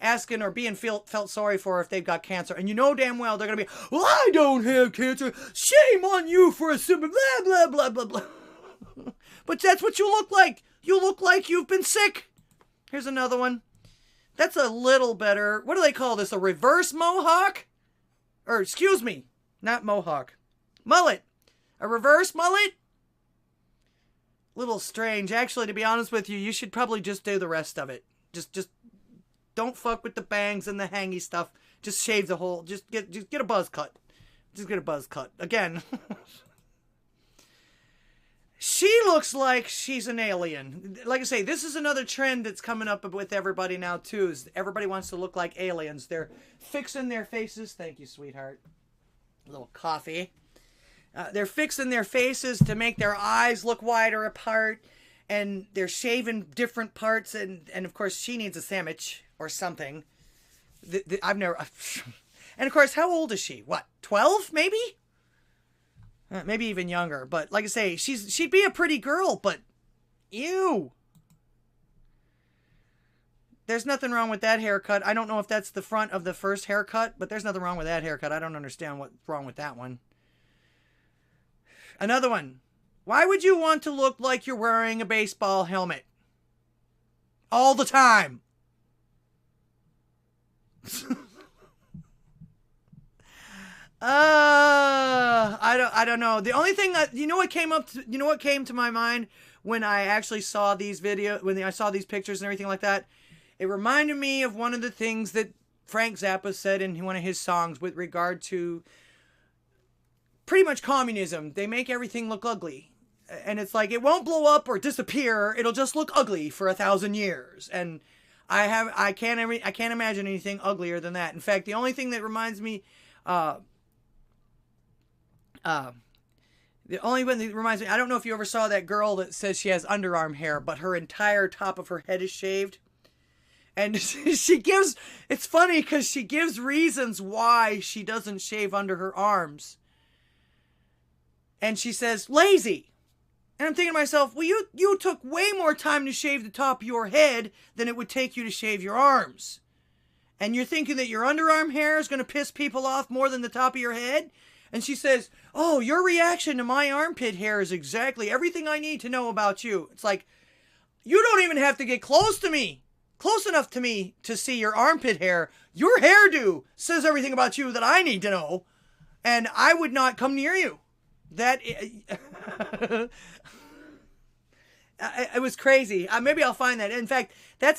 A: asking or being felt sorry for if they've got cancer. And you know damn well they're going to be, well, I don't have cancer. Shame on you for a simple blah, blah, blah, blah, blah. But that's what you look like. You look like you've been sick. Here's another one. That's a little better. What do they call this? A reverse mohawk? Or, excuse me, not mohawk. Mullet. A reverse mullet? Little strange. Actually, to be honest with you, you should probably just do the rest of it. Just don't fuck with the bangs and the hangy stuff. Just shave the whole. Just get a buzz cut. Just get a buzz cut. Again. She looks like she's an alien. Like I say, this is another trend that's coming up with everybody now, too. Is everybody wants to look like aliens. They're fixing their faces. Thank you, sweetheart. A little coffee. They're fixing their faces to make their eyes look wider apart. And they're shaving different parts. And of course, she needs a sandwich or something. I've never... And of course, how old is she? What, 12 maybe? Maybe even younger. But like I say, she'd be a pretty girl, but ew. There's nothing wrong with that haircut. I don't know if that's the front of the first haircut, but there's nothing wrong with that haircut. I don't understand what's wrong with that one. Another one. Why would you want to look like you're wearing a baseball helmet? All the time. I don't know. The only thing what came to my mind when I actually saw these videos, when I saw these pictures and everything like that, It reminded me of one of the things that Frank Zappa said in one of his songs with regard to pretty much communism. They make everything look ugly. And it's like, it won't blow up or disappear. It'll just look ugly for 1,000 years. And I can't imagine anything uglier than that. In fact, the only thing that reminds me, I don't know if you ever saw that girl that says she has underarm hair, but her entire top of her head is shaved. And it's funny because she gives reasons why she doesn't shave under her arms. And she says, lazy. And I'm thinking to myself, well, you took way more time to shave the top of your head than it would take you to shave your arms. And you're thinking that your underarm hair is going to piss people off more than the top of your head? And she says, oh, your reaction to my armpit hair is exactly everything I need to know about you. It's like, you don't even have to get close to me. Close enough to me to see your armpit hair. Your hairdo says everything about you that I need to know. And I would not come near you. That... It was crazy. Maybe I'll find that. In fact, that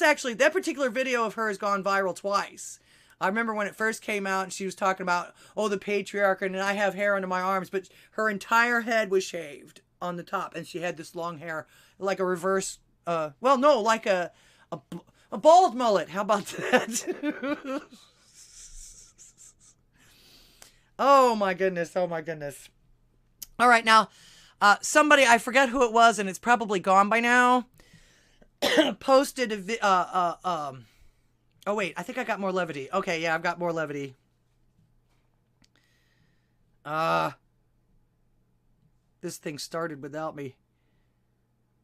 A: particular video of her has gone viral twice. I remember when it first came out and she was talking about, the patriarch, and I have hair under my arms, but her entire head was shaved on the top, and she had this long hair, like a reverse, like a bald mullet. How about that? Oh my goodness. Oh my goodness. All right, now, somebody, I forget who it was, and it's probably gone by now, posted oh wait, I think I got more levity. Okay, yeah, I've got more levity. This thing started without me.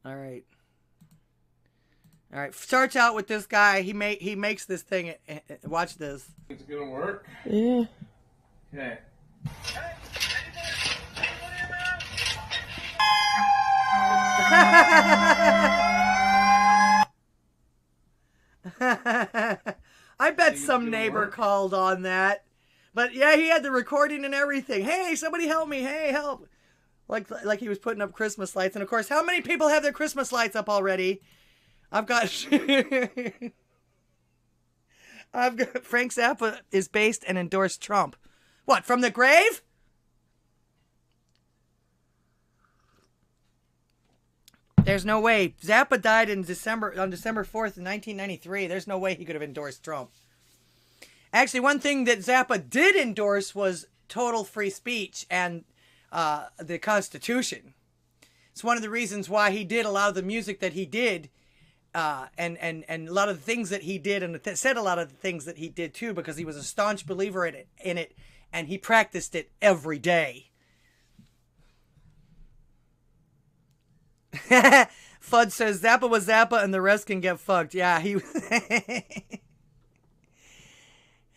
A: All right. Starts out with this guy. He makes this thing. Watch this.
N: It's gonna work?
O: Yeah.
N: Okay.
A: I bet some neighbor called on that. But yeah, he had the recording and everything. Hey, somebody help me. Hey, help. Like he was putting up Christmas lights. And of course, how many people have their Christmas lights up already? I've got Frank Zappa is based and endorsed Trump. What, from the grave? There's no way. Zappa died on December 4th, 1993. There's no way he could have endorsed Trump. Actually, one thing that Zappa did endorse was total free speech and the Constitution. It's one of the reasons why he did a lot of the music that he did, and a lot of the things that he did, and said a lot of the things that he did too, because he was a staunch believer in it, and he practiced it every day. Fudd says Zappa was Zappa and the rest can get fucked. Yeah, he.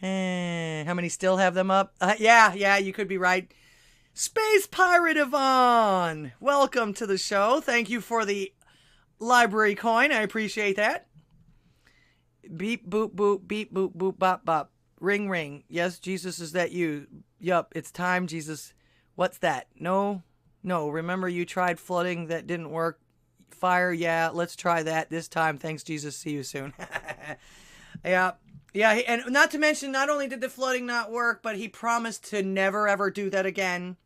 A: How many still have them up? Yeah, you could be right. Space Pirate Yvonne, welcome to the show. Thank you for the library coin. I appreciate that. Beep boop boop beep boop boop bop bop. Ring ring. Yes, Jesus, is that you? Yup, it's time, Jesus. What's that? No. Remember you tried flooding, that didn't work. Fire, yeah, let's try that this time. Thanks, Jesus. See you soon. Yeah, and not to mention, not only did the flooding not work, but he promised to never ever do that again.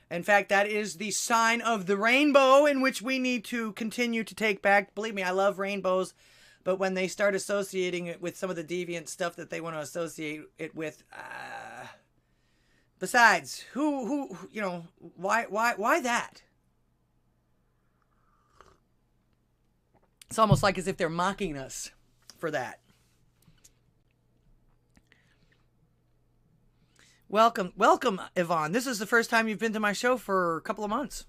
A: In fact, that is the sign of the rainbow, in which we need to continue to take back. Believe me, I love rainbows, but when they start associating it with some of the deviant stuff that they want to associate it with, besides, who, why that? It's almost like as if they're mocking us for that. Welcome, Yvonne. This is the first time you've been to my show for a couple of months.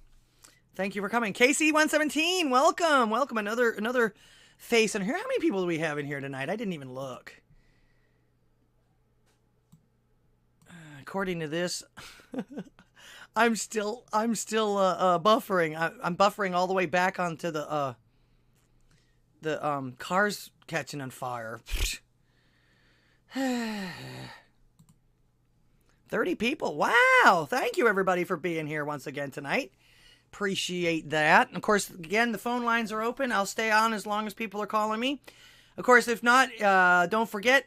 A: Thank you for coming. KC117, welcome. Another face in here. How many people do we have in here tonight? I didn't even look. According to this, I'm still buffering. I'm buffering all the way back onto the cars catching on fire. 30 people. Wow. Thank you, everybody, for being here once again tonight. Appreciate that. And of course, again, the phone lines are open. I'll stay on as long as people are calling me. Of course, if not, don't forget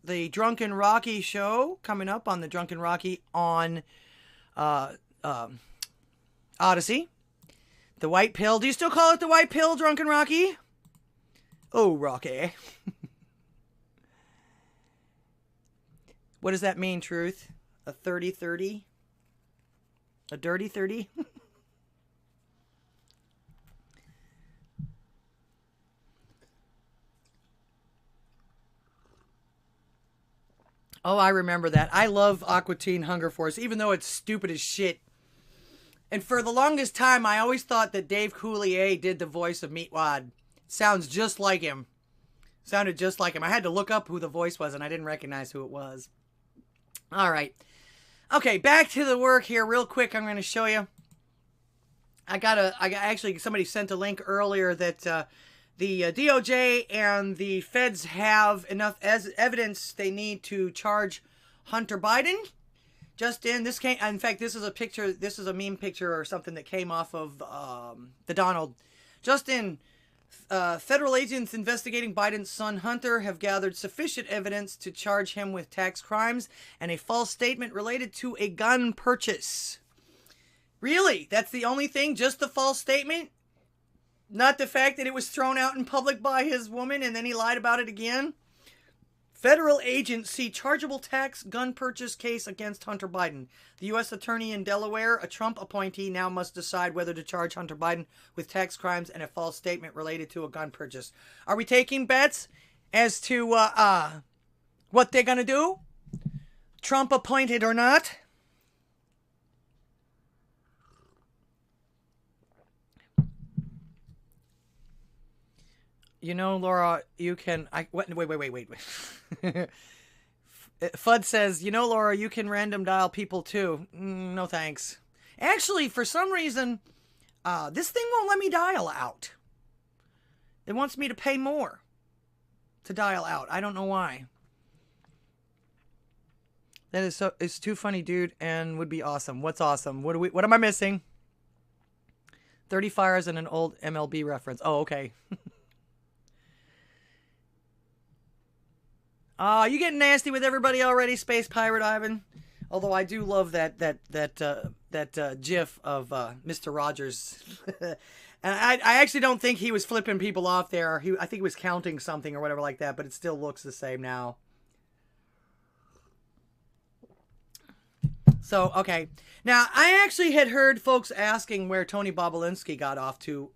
A: the Drunken Rocky show coming up on the Drunken Rocky on Odysee. The White Pill. Do you still call it the White Pill, Drunken Rocky? Oh, Rocky. What does that mean, Truth? A 30-30? A dirty 30? Oh, I remember that. I love Aqua Teen Hunger Force, even though it's stupid as shit. And for the longest time, I always thought that Dave Coulier did the voice of Meatwad. Sounds just like him. Sounded just like him. I had to look up who the voice was, and I didn't recognize who it was. All right. Okay, back to the work here real quick. I'm going to show you. Actually, somebody sent a link earlier that the DOJ and the feds have enough evidence they need to charge Hunter Biden. Just in, in fact, this is a picture, this is a meme picture or something that came off of the Donald. Just in, federal agents investigating Biden's son Hunter have gathered sufficient evidence to charge him with tax crimes and a false statement related to a gun purchase. Really? That's the only thing? Just the false statement? Not the fact that it was thrown out in public by his woman and then he lied about it again? Federal agents see chargeable tax gun purchase case against Hunter Biden. The U.S. attorney in Delaware, a Trump appointee, now must decide whether to charge Hunter Biden with tax crimes and a false statement related to a gun purchase. Are we taking bets as to what they're going to do? Trump appointed or not? You know, Laura, you can... Wait. Fudd says, you know, Laura, you can random dial people too. No, thanks. Actually, for some reason, this thing won't let me dial out. It wants me to pay more to dial out. I don't know why. That is so... It's too funny, dude, and would be awesome. What's awesome? What am I missing? 30 fires and an old MLB reference. Oh, okay. You getting nasty with everybody already, Space Pirate Ivan? Although I do love that GIF of Mr. Rogers, and I actually don't think he was flipping people off there. I think he was counting something or whatever like that, but it still looks the same now. So okay, now I actually had heard folks asking where Tony Bobulinski got off to.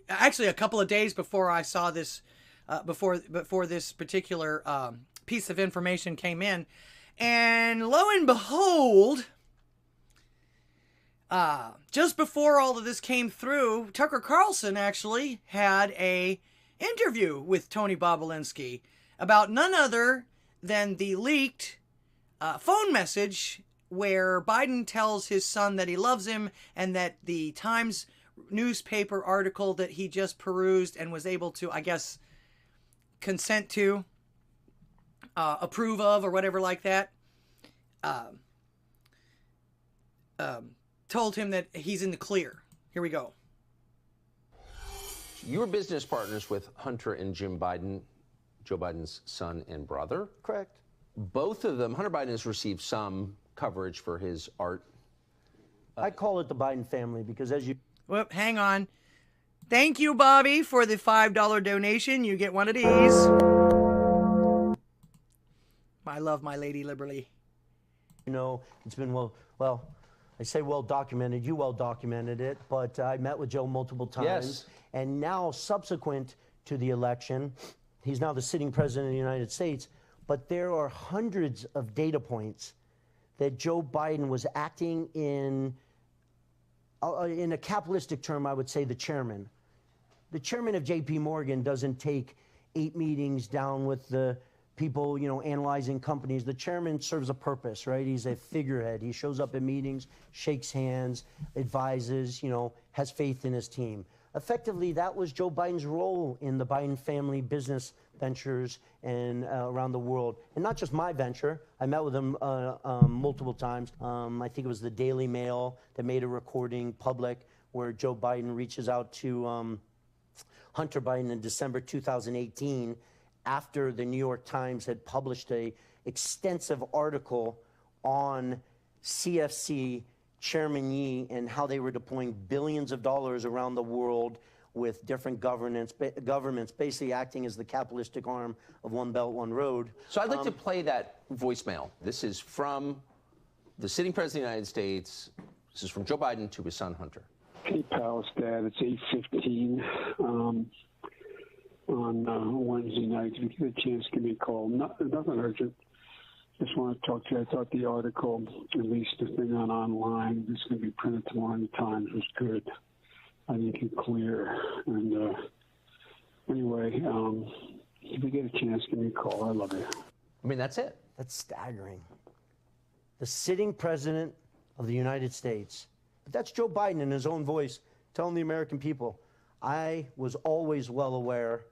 A: Actually, a couple of days before I saw this. Before this particular piece of information came in, and lo and behold, just before all of this came through, Tucker Carlson actually had a interview with Tony Bobulinski about none other than the leaked phone message where Biden tells his son that he loves him, and that the Times newspaper article that he just perused and was able to, I guess, consent to, approve of, or whatever like that, told him that he's in the clear. Here we go.
O: You were business partners with Hunter and Jim Biden, Joe Biden's son and brother.
P: Correct.
O: Both of them, Hunter Biden has received some coverage for his art.
P: I call it the Biden family because as you...
A: Whoop, hang on. Thank you, Bobby, for the $5 donation. You get one of these. I love my lady liberally.
P: You know, it's been well, I say well documented. You well documented it, but I met with Joe multiple times.
O: Yes.
P: And now, subsequent to the election, he's now the sitting president of the United States, but there are hundreds of data points that Joe Biden was acting in a capitalistic term, I would say the chairman. The chairman of J.P. Morgan doesn't take 8 meetings down with the people, you know, analyzing companies. The chairman serves a purpose, right? He's a figurehead. He shows up at meetings, shakes hands, advises, you know, has faith in his team. Effectively, that was Joe Biden's role in the Biden family business ventures and around the world. And not just my venture. I met with him multiple times. I think it was the Daily Mail that made a recording public where Joe Biden reaches out to Hunter Biden in December 2018 after the New York Times had published a extensive article on CFC Chairman Yi and how they were deploying billions of dollars around the world with different governments basically acting as the capitalistic arm of One Belt, One Road.
O: So I'd like to play that voicemail. This is from the sitting president of the United States. This is from Joe Biden to his son, Hunter.
Q: Hey, pal, it's Dad. It's 8:15 on Wednesday night. If you get a chance, give me a call. Nothing urgent. Just want to talk to you. I thought the article, at least the thing online, that's going to be printed tomorrow in the Times, was good. I think it's clear. And anyway, if you get a chance, give me a call. I love you.
O: I mean, that's it.
P: That's staggering. The sitting president of the United States, but that's Joe Biden in his own voice telling the American people, I was always well aware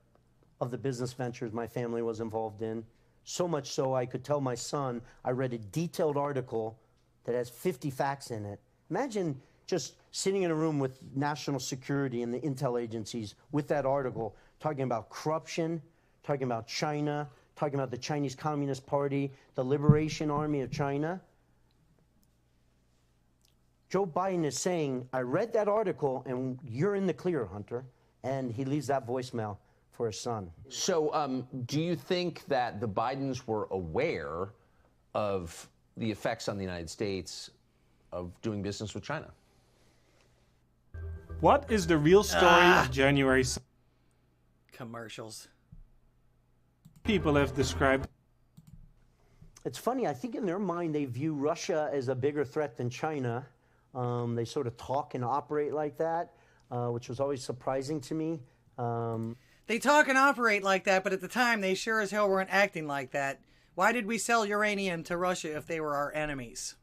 P: of the business ventures my family was involved in, so much so I could tell my son I read a detailed article that has 50 facts in it. Imagine just sitting in a room with national security and the intel agencies with that article, talking about corruption, talking about China, talking about the Chinese Communist Party, the Liberation Army of China. Joe Biden is saying, I read that article and you're in the clear, Hunter. And he leaves that voicemail for his son.
O: So do you think that the Bidens were aware of the effects on the United States of doing business with China?
R: What is the real story of January?
A: Commercials.
R: People have described.
P: It's funny, I think in their mind they view Russia as a bigger threat than China. They sort of talk and operate like that, which was always surprising to me.
A: They talk and operate like that, but at the time they sure as hell weren't acting like that. Why did we sell uranium to Russia if they were our enemies?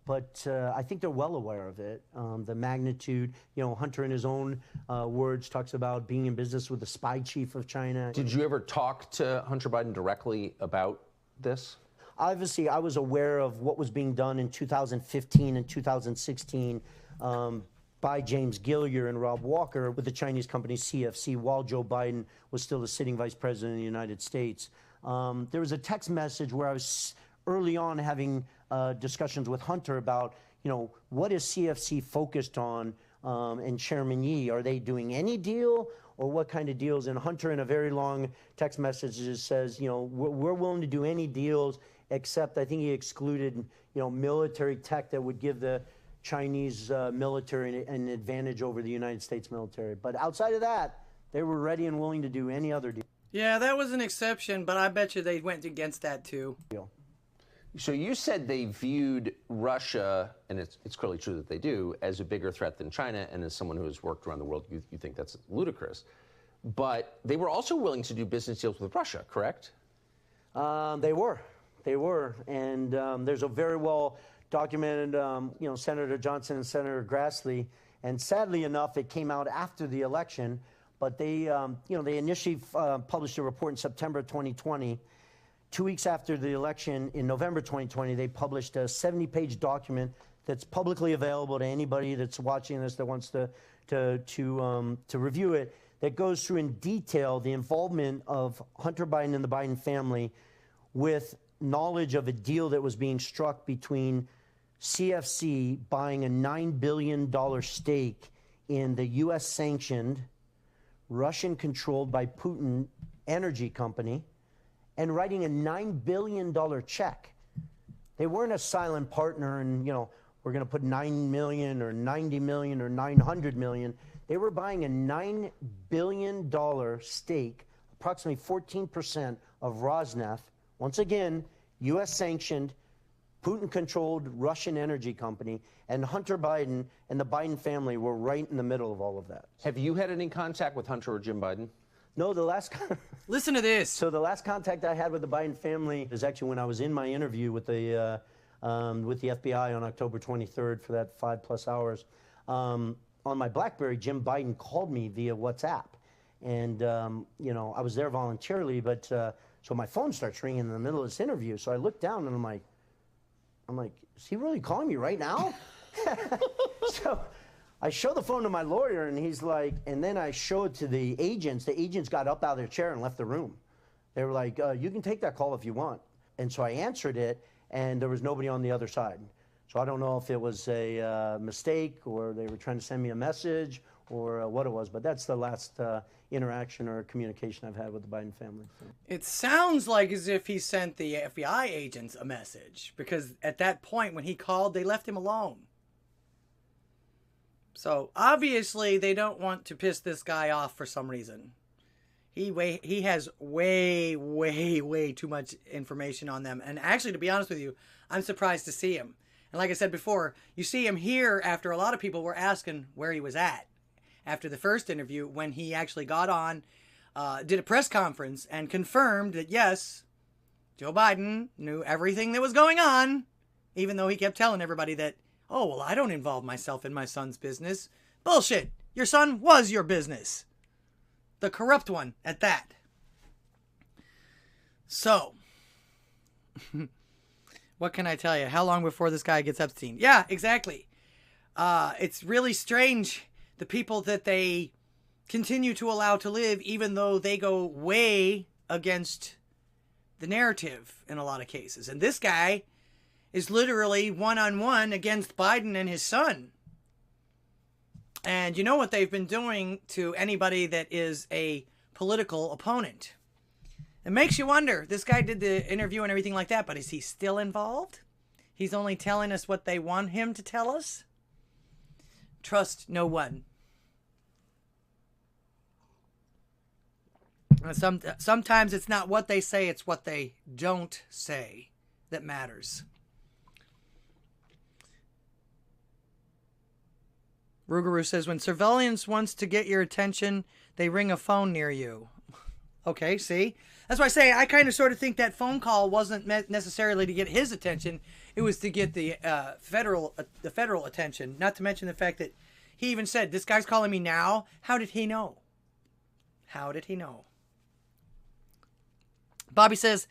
P: But I think they're well aware of it. The magnitude, Hunter in his own words talks about being in business with the spy chief of China.
O: Did you ever talk to Hunter Biden directly about this?
P: Obviously, I was aware of what was being done in 2015 and 2016 by James Gillier and Rob Walker with the Chinese company CFC while Joe Biden was still the sitting vice president of the United States. There was a text message where I was early on having discussions with Hunter about, what is CFC focused on and Chairman Yi? Are they doing any deal or what kind of deals? And Hunter in a very long text message just says, we're willing to do any deals except I think he excluded, military tech that would give the Chinese military an advantage over the United States military. But outside of that, they were ready and willing to do any other deal.
A: Yeah, that was an exception, but I bet you they went against that too.
O: So you said they viewed Russia, and it's clearly true that they do, as a bigger threat than China, and as someone who has worked around the world, you think that's ludicrous. But they were also willing to do business deals with Russia, correct?
P: They were. And there's a very well documented, Senator Johnson and Senator Grassley, and sadly enough, it came out after the election, but they, they initially published a report in September 2020. 2 weeks after the election, in November 2020, they published a 70-page document that's publicly available to anybody that's watching this that wants to review it, that goes through in detail the involvement of Hunter Biden and the Biden family with knowledge of a deal that was being struck between CFC buying a $9 billion stake in the U.S.-sanctioned, Russian-controlled by Putin energy company, and writing a $9 billion check. They weren't a silent partner and, we're going to put $9 million or $90 million or $900 million. They were buying a $9 billion stake, approximately 14% of Rosneft, once again, U.S.-sanctioned, Putin-controlled Russian energy company, and Hunter Biden and the Biden family were right in the middle of all of that.
O: Have you had any contact with Hunter or Jim Biden?
P: No, the last...
A: Listen to this.
P: So the last contact I had with the Biden family is actually when I was in my interview with the FBI on October 23rd for that 5+ hours. On my BlackBerry, Jim Biden called me via WhatsApp. And, I was there voluntarily, but so my phone starts ringing in the middle of this interview. So I look down and I'm like, is he really calling me right now? So I show the phone to my lawyer, and he's like, and then I show it to the agents. The agents got up out of their chair and left the room. They were like, you can take that call if you want. And so I answered it, and there was nobody on the other side. So I don't know if it was a mistake or they were trying to send me a message or what it was, but that's the last interaction or communication I've had with the Biden family. So.
A: It sounds like as if he sent the FBI agents a message, because at that point when he called, they left him alone. So obviously they don't want to piss this guy off for some reason. He has way too much information on them. And actually, to be honest with you, I'm surprised to see him. And like I said before, you see him here after a lot of people were asking where he was at. After the first interview, when he actually got on, did a press conference and confirmed that, yes, Joe Biden knew everything that was going on, even though he kept telling everybody that, oh, well, I don't involve myself in my son's business. Bullshit. Your son was your business. The corrupt one at that. So, what can I tell you? How long before this guy gets Epstein? Yeah, exactly. It's really strange, the people that they continue to allow to live, even though they go way against the narrative in a lot of cases. And this guy is literally one-on-one against Biden and his son. And you know what they've been doing to anybody that is a political opponent. It makes you wonder. This guy did the interview and everything like that, but is he still involved? He's only telling us what they want him to tell us? Trust no one. Sometimes it's not what they say, it's what they don't say that matters. Rougarou says, when surveillance wants to get your attention, they ring a phone near you. Okay, see? That's why I say I kind of sort of think that phone call wasn't necessarily to get his attention. It was to get the federal attention. Not to mention the fact that he even said, this guy's calling me now. How did he know? How did he know? Bobby says,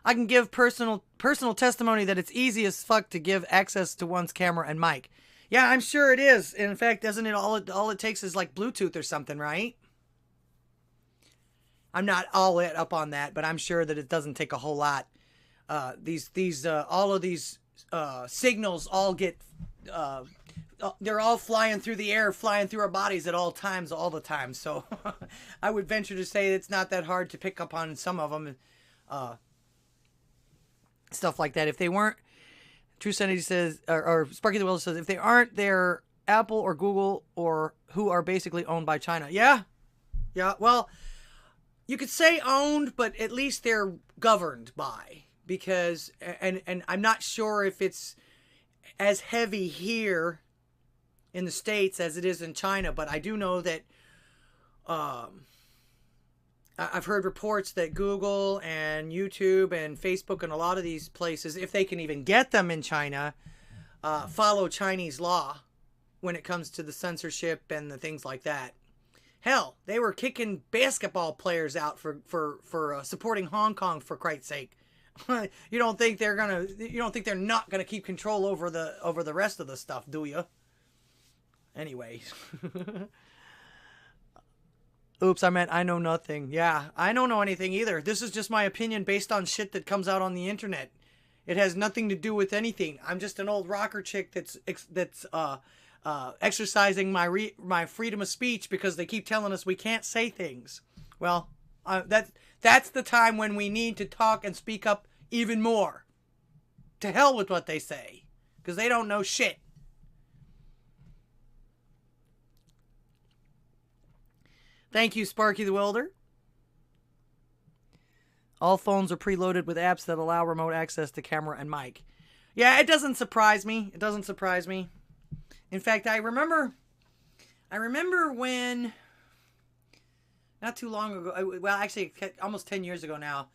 A: I can give personal testimony that it's easy as fuck to give access to one's camera and mic. Yeah, I'm sure it is. In fact, doesn't it all it takes is like Bluetooth or something, right? I'm not all up on that, but I'm sure that it doesn't take a whole lot. All of these signals all get they're all flying through the air, flying through our bodies at all times, all the time. So I would venture to say it's not that hard to pick up on some of them, stuff like that. If they weren't, True Sanity says, or Sparky the Willow says, if they aren't, they're Apple or Google or who are basically owned by China. Yeah. Well, you could say owned, but at least they're governed by, because, and I'm not sure if it's as heavy here in the States as it is in China, but I do know that I've heard reports that Google and YouTube and Facebook and a lot of these places, if they can even get them in China, follow Chinese law when it comes to the censorship and the things like that. Hell, they were kicking basketball players out for supporting Hong Kong, for Christ's sake. You don't think they're not gonna keep control over the rest of the stuff, do you? Anyways. Oops, I meant I know nothing. Yeah, I don't know anything either. This is just my opinion based on shit that comes out on the internet. It has nothing to do with anything. I'm just an old rocker chick that's exercising my freedom of speech because they keep telling us we can't say things. Well, that's the time when we need to talk and speak up even more. To hell with what they say, because they don't know shit. Thank you, Sparky the Welder. All phones are preloaded with apps that allow remote access to camera and mic. Yeah, it doesn't surprise me. It doesn't surprise me. In fact, I remember when, not too long ago, well, actually, almost 10 years ago now,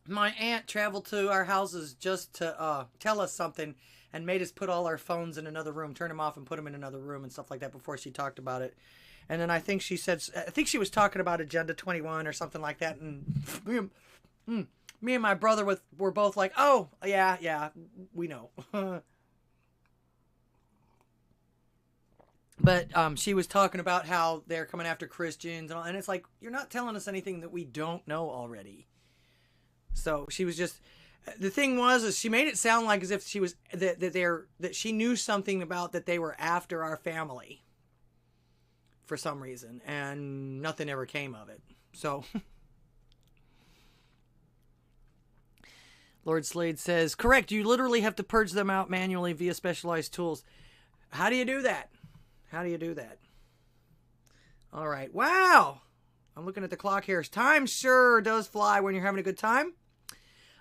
A: my aunt traveled to our houses just to tell us something and made us put all our phones in another room, turn them off and put them in another room and stuff like that before she talked about it. And then I think she was talking about Agenda 21 or something like that. And me and my brother were both like, oh, yeah, we know. But she was talking about how they're coming after Christians, and it's like, you're not telling us anything that we don't know already. So she was just, the thing was, is she made it sound like as if she was that she knew something about that they were after our family for some reason, and nothing ever came of it. So Lord Slade says, correct, you literally have to purge them out manually via specialized tools. How do you do that? How do you do that? All right. Wow. I'm looking at the clock here. Time sure does fly when you're having a good time.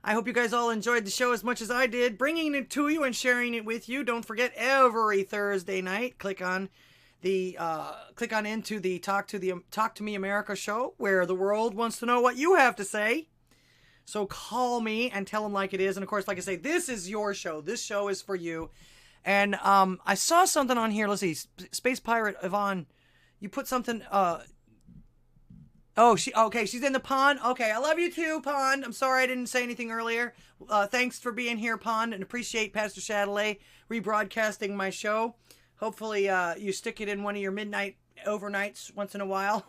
A: I hope you guys all enjoyed the show as much as I did, bringing it to you and sharing it with you. Don't forget, every Thursday night, click on into the Talk to Me America show, where the world wants to know what you have to say. So call me and tell them like it is. And of course, like I say, this is your show. This show is for you. And I saw something on here. Let's see. Space Pirate Yvonne, you put something. She's in the pond. Okay, I love you too, Pond. I'm sorry I didn't say anything earlier. Thanks for being here, Pond, and appreciate Pastor Chatelet rebroadcasting my show. Hopefully you stick it in one of your midnight overnights once in a while.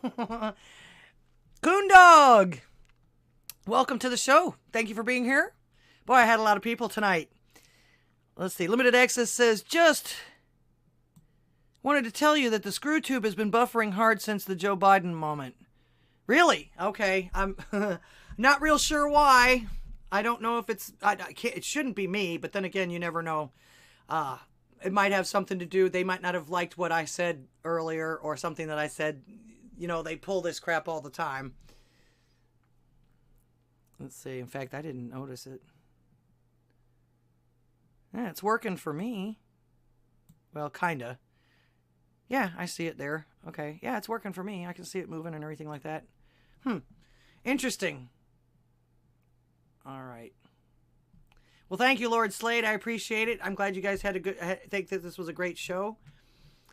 A: Coon Dog, welcome to the show. Thank you for being here. Boy, I had a lot of people tonight. Let's see. Limited Access says, just wanted to tell you that the screw tube has been buffering hard since the Joe Biden moment. Really? Okay. I'm not real sure why. I don't know if it's... it shouldn't be me, but then again, you never know. It might have something to do... They might not have liked what I said earlier, or something that I said. You know, they pull this crap all the time. Let's see. In fact, I didn't notice it. Yeah, it's working for me. Well, kinda. Yeah, I see it there. Okay. Yeah, it's working for me. I can see it moving and everything like that. Interesting. All right. Well, thank you, Lord Slade. I appreciate it. I'm glad you guys had a good... I think that this was a great show.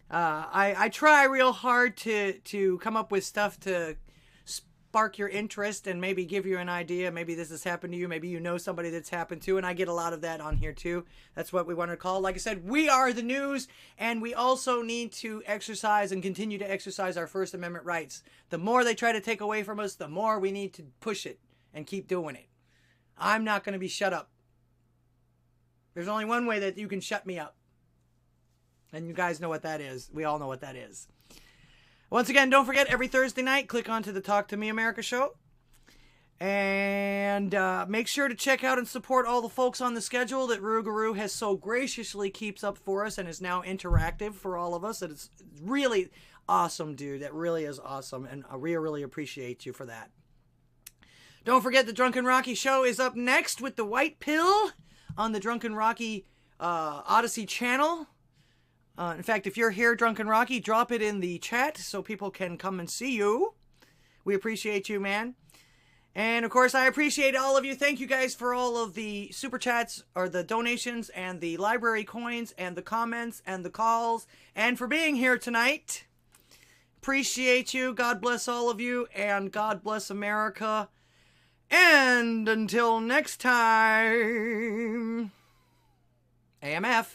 A: I try real hard to come up with stuff to spark your interest and maybe give you an idea. Maybe this has happened to you. Maybe you know somebody that's happened to, and I get a lot of that on here too. That's what we want to call. Like I said, we are the news, and we also need to exercise and continue to exercise our First Amendment rights. The more they try to take away from us, the more we need to push it and keep doing it. I'm not going to be shut up. There's only one way that you can shut me up. And you guys know what that is. We all know what that is. Once again, don't forget, every Thursday night, click onto the Talk to Me America show. And make sure to check out and support all the folks on the schedule that Rougarou has so graciously keeps up for us and is now interactive for all of us. And it's really awesome, dude. That really is awesome. And we really appreciate you for that. Don't forget, the Drunken Rocky show is up next with the White Pill on the Drunken Rocky Odysee channel. In fact, if you're here, Drunken Rocky, drop it in the chat so people can come and see you. We appreciate you, man. And, of course, I appreciate all of you. Thank you guys for all of the super chats, or the donations, and the library coins, and the comments, and the calls, and for being here tonight. Appreciate you. God bless all of you, and God bless America. And until next time, AMF.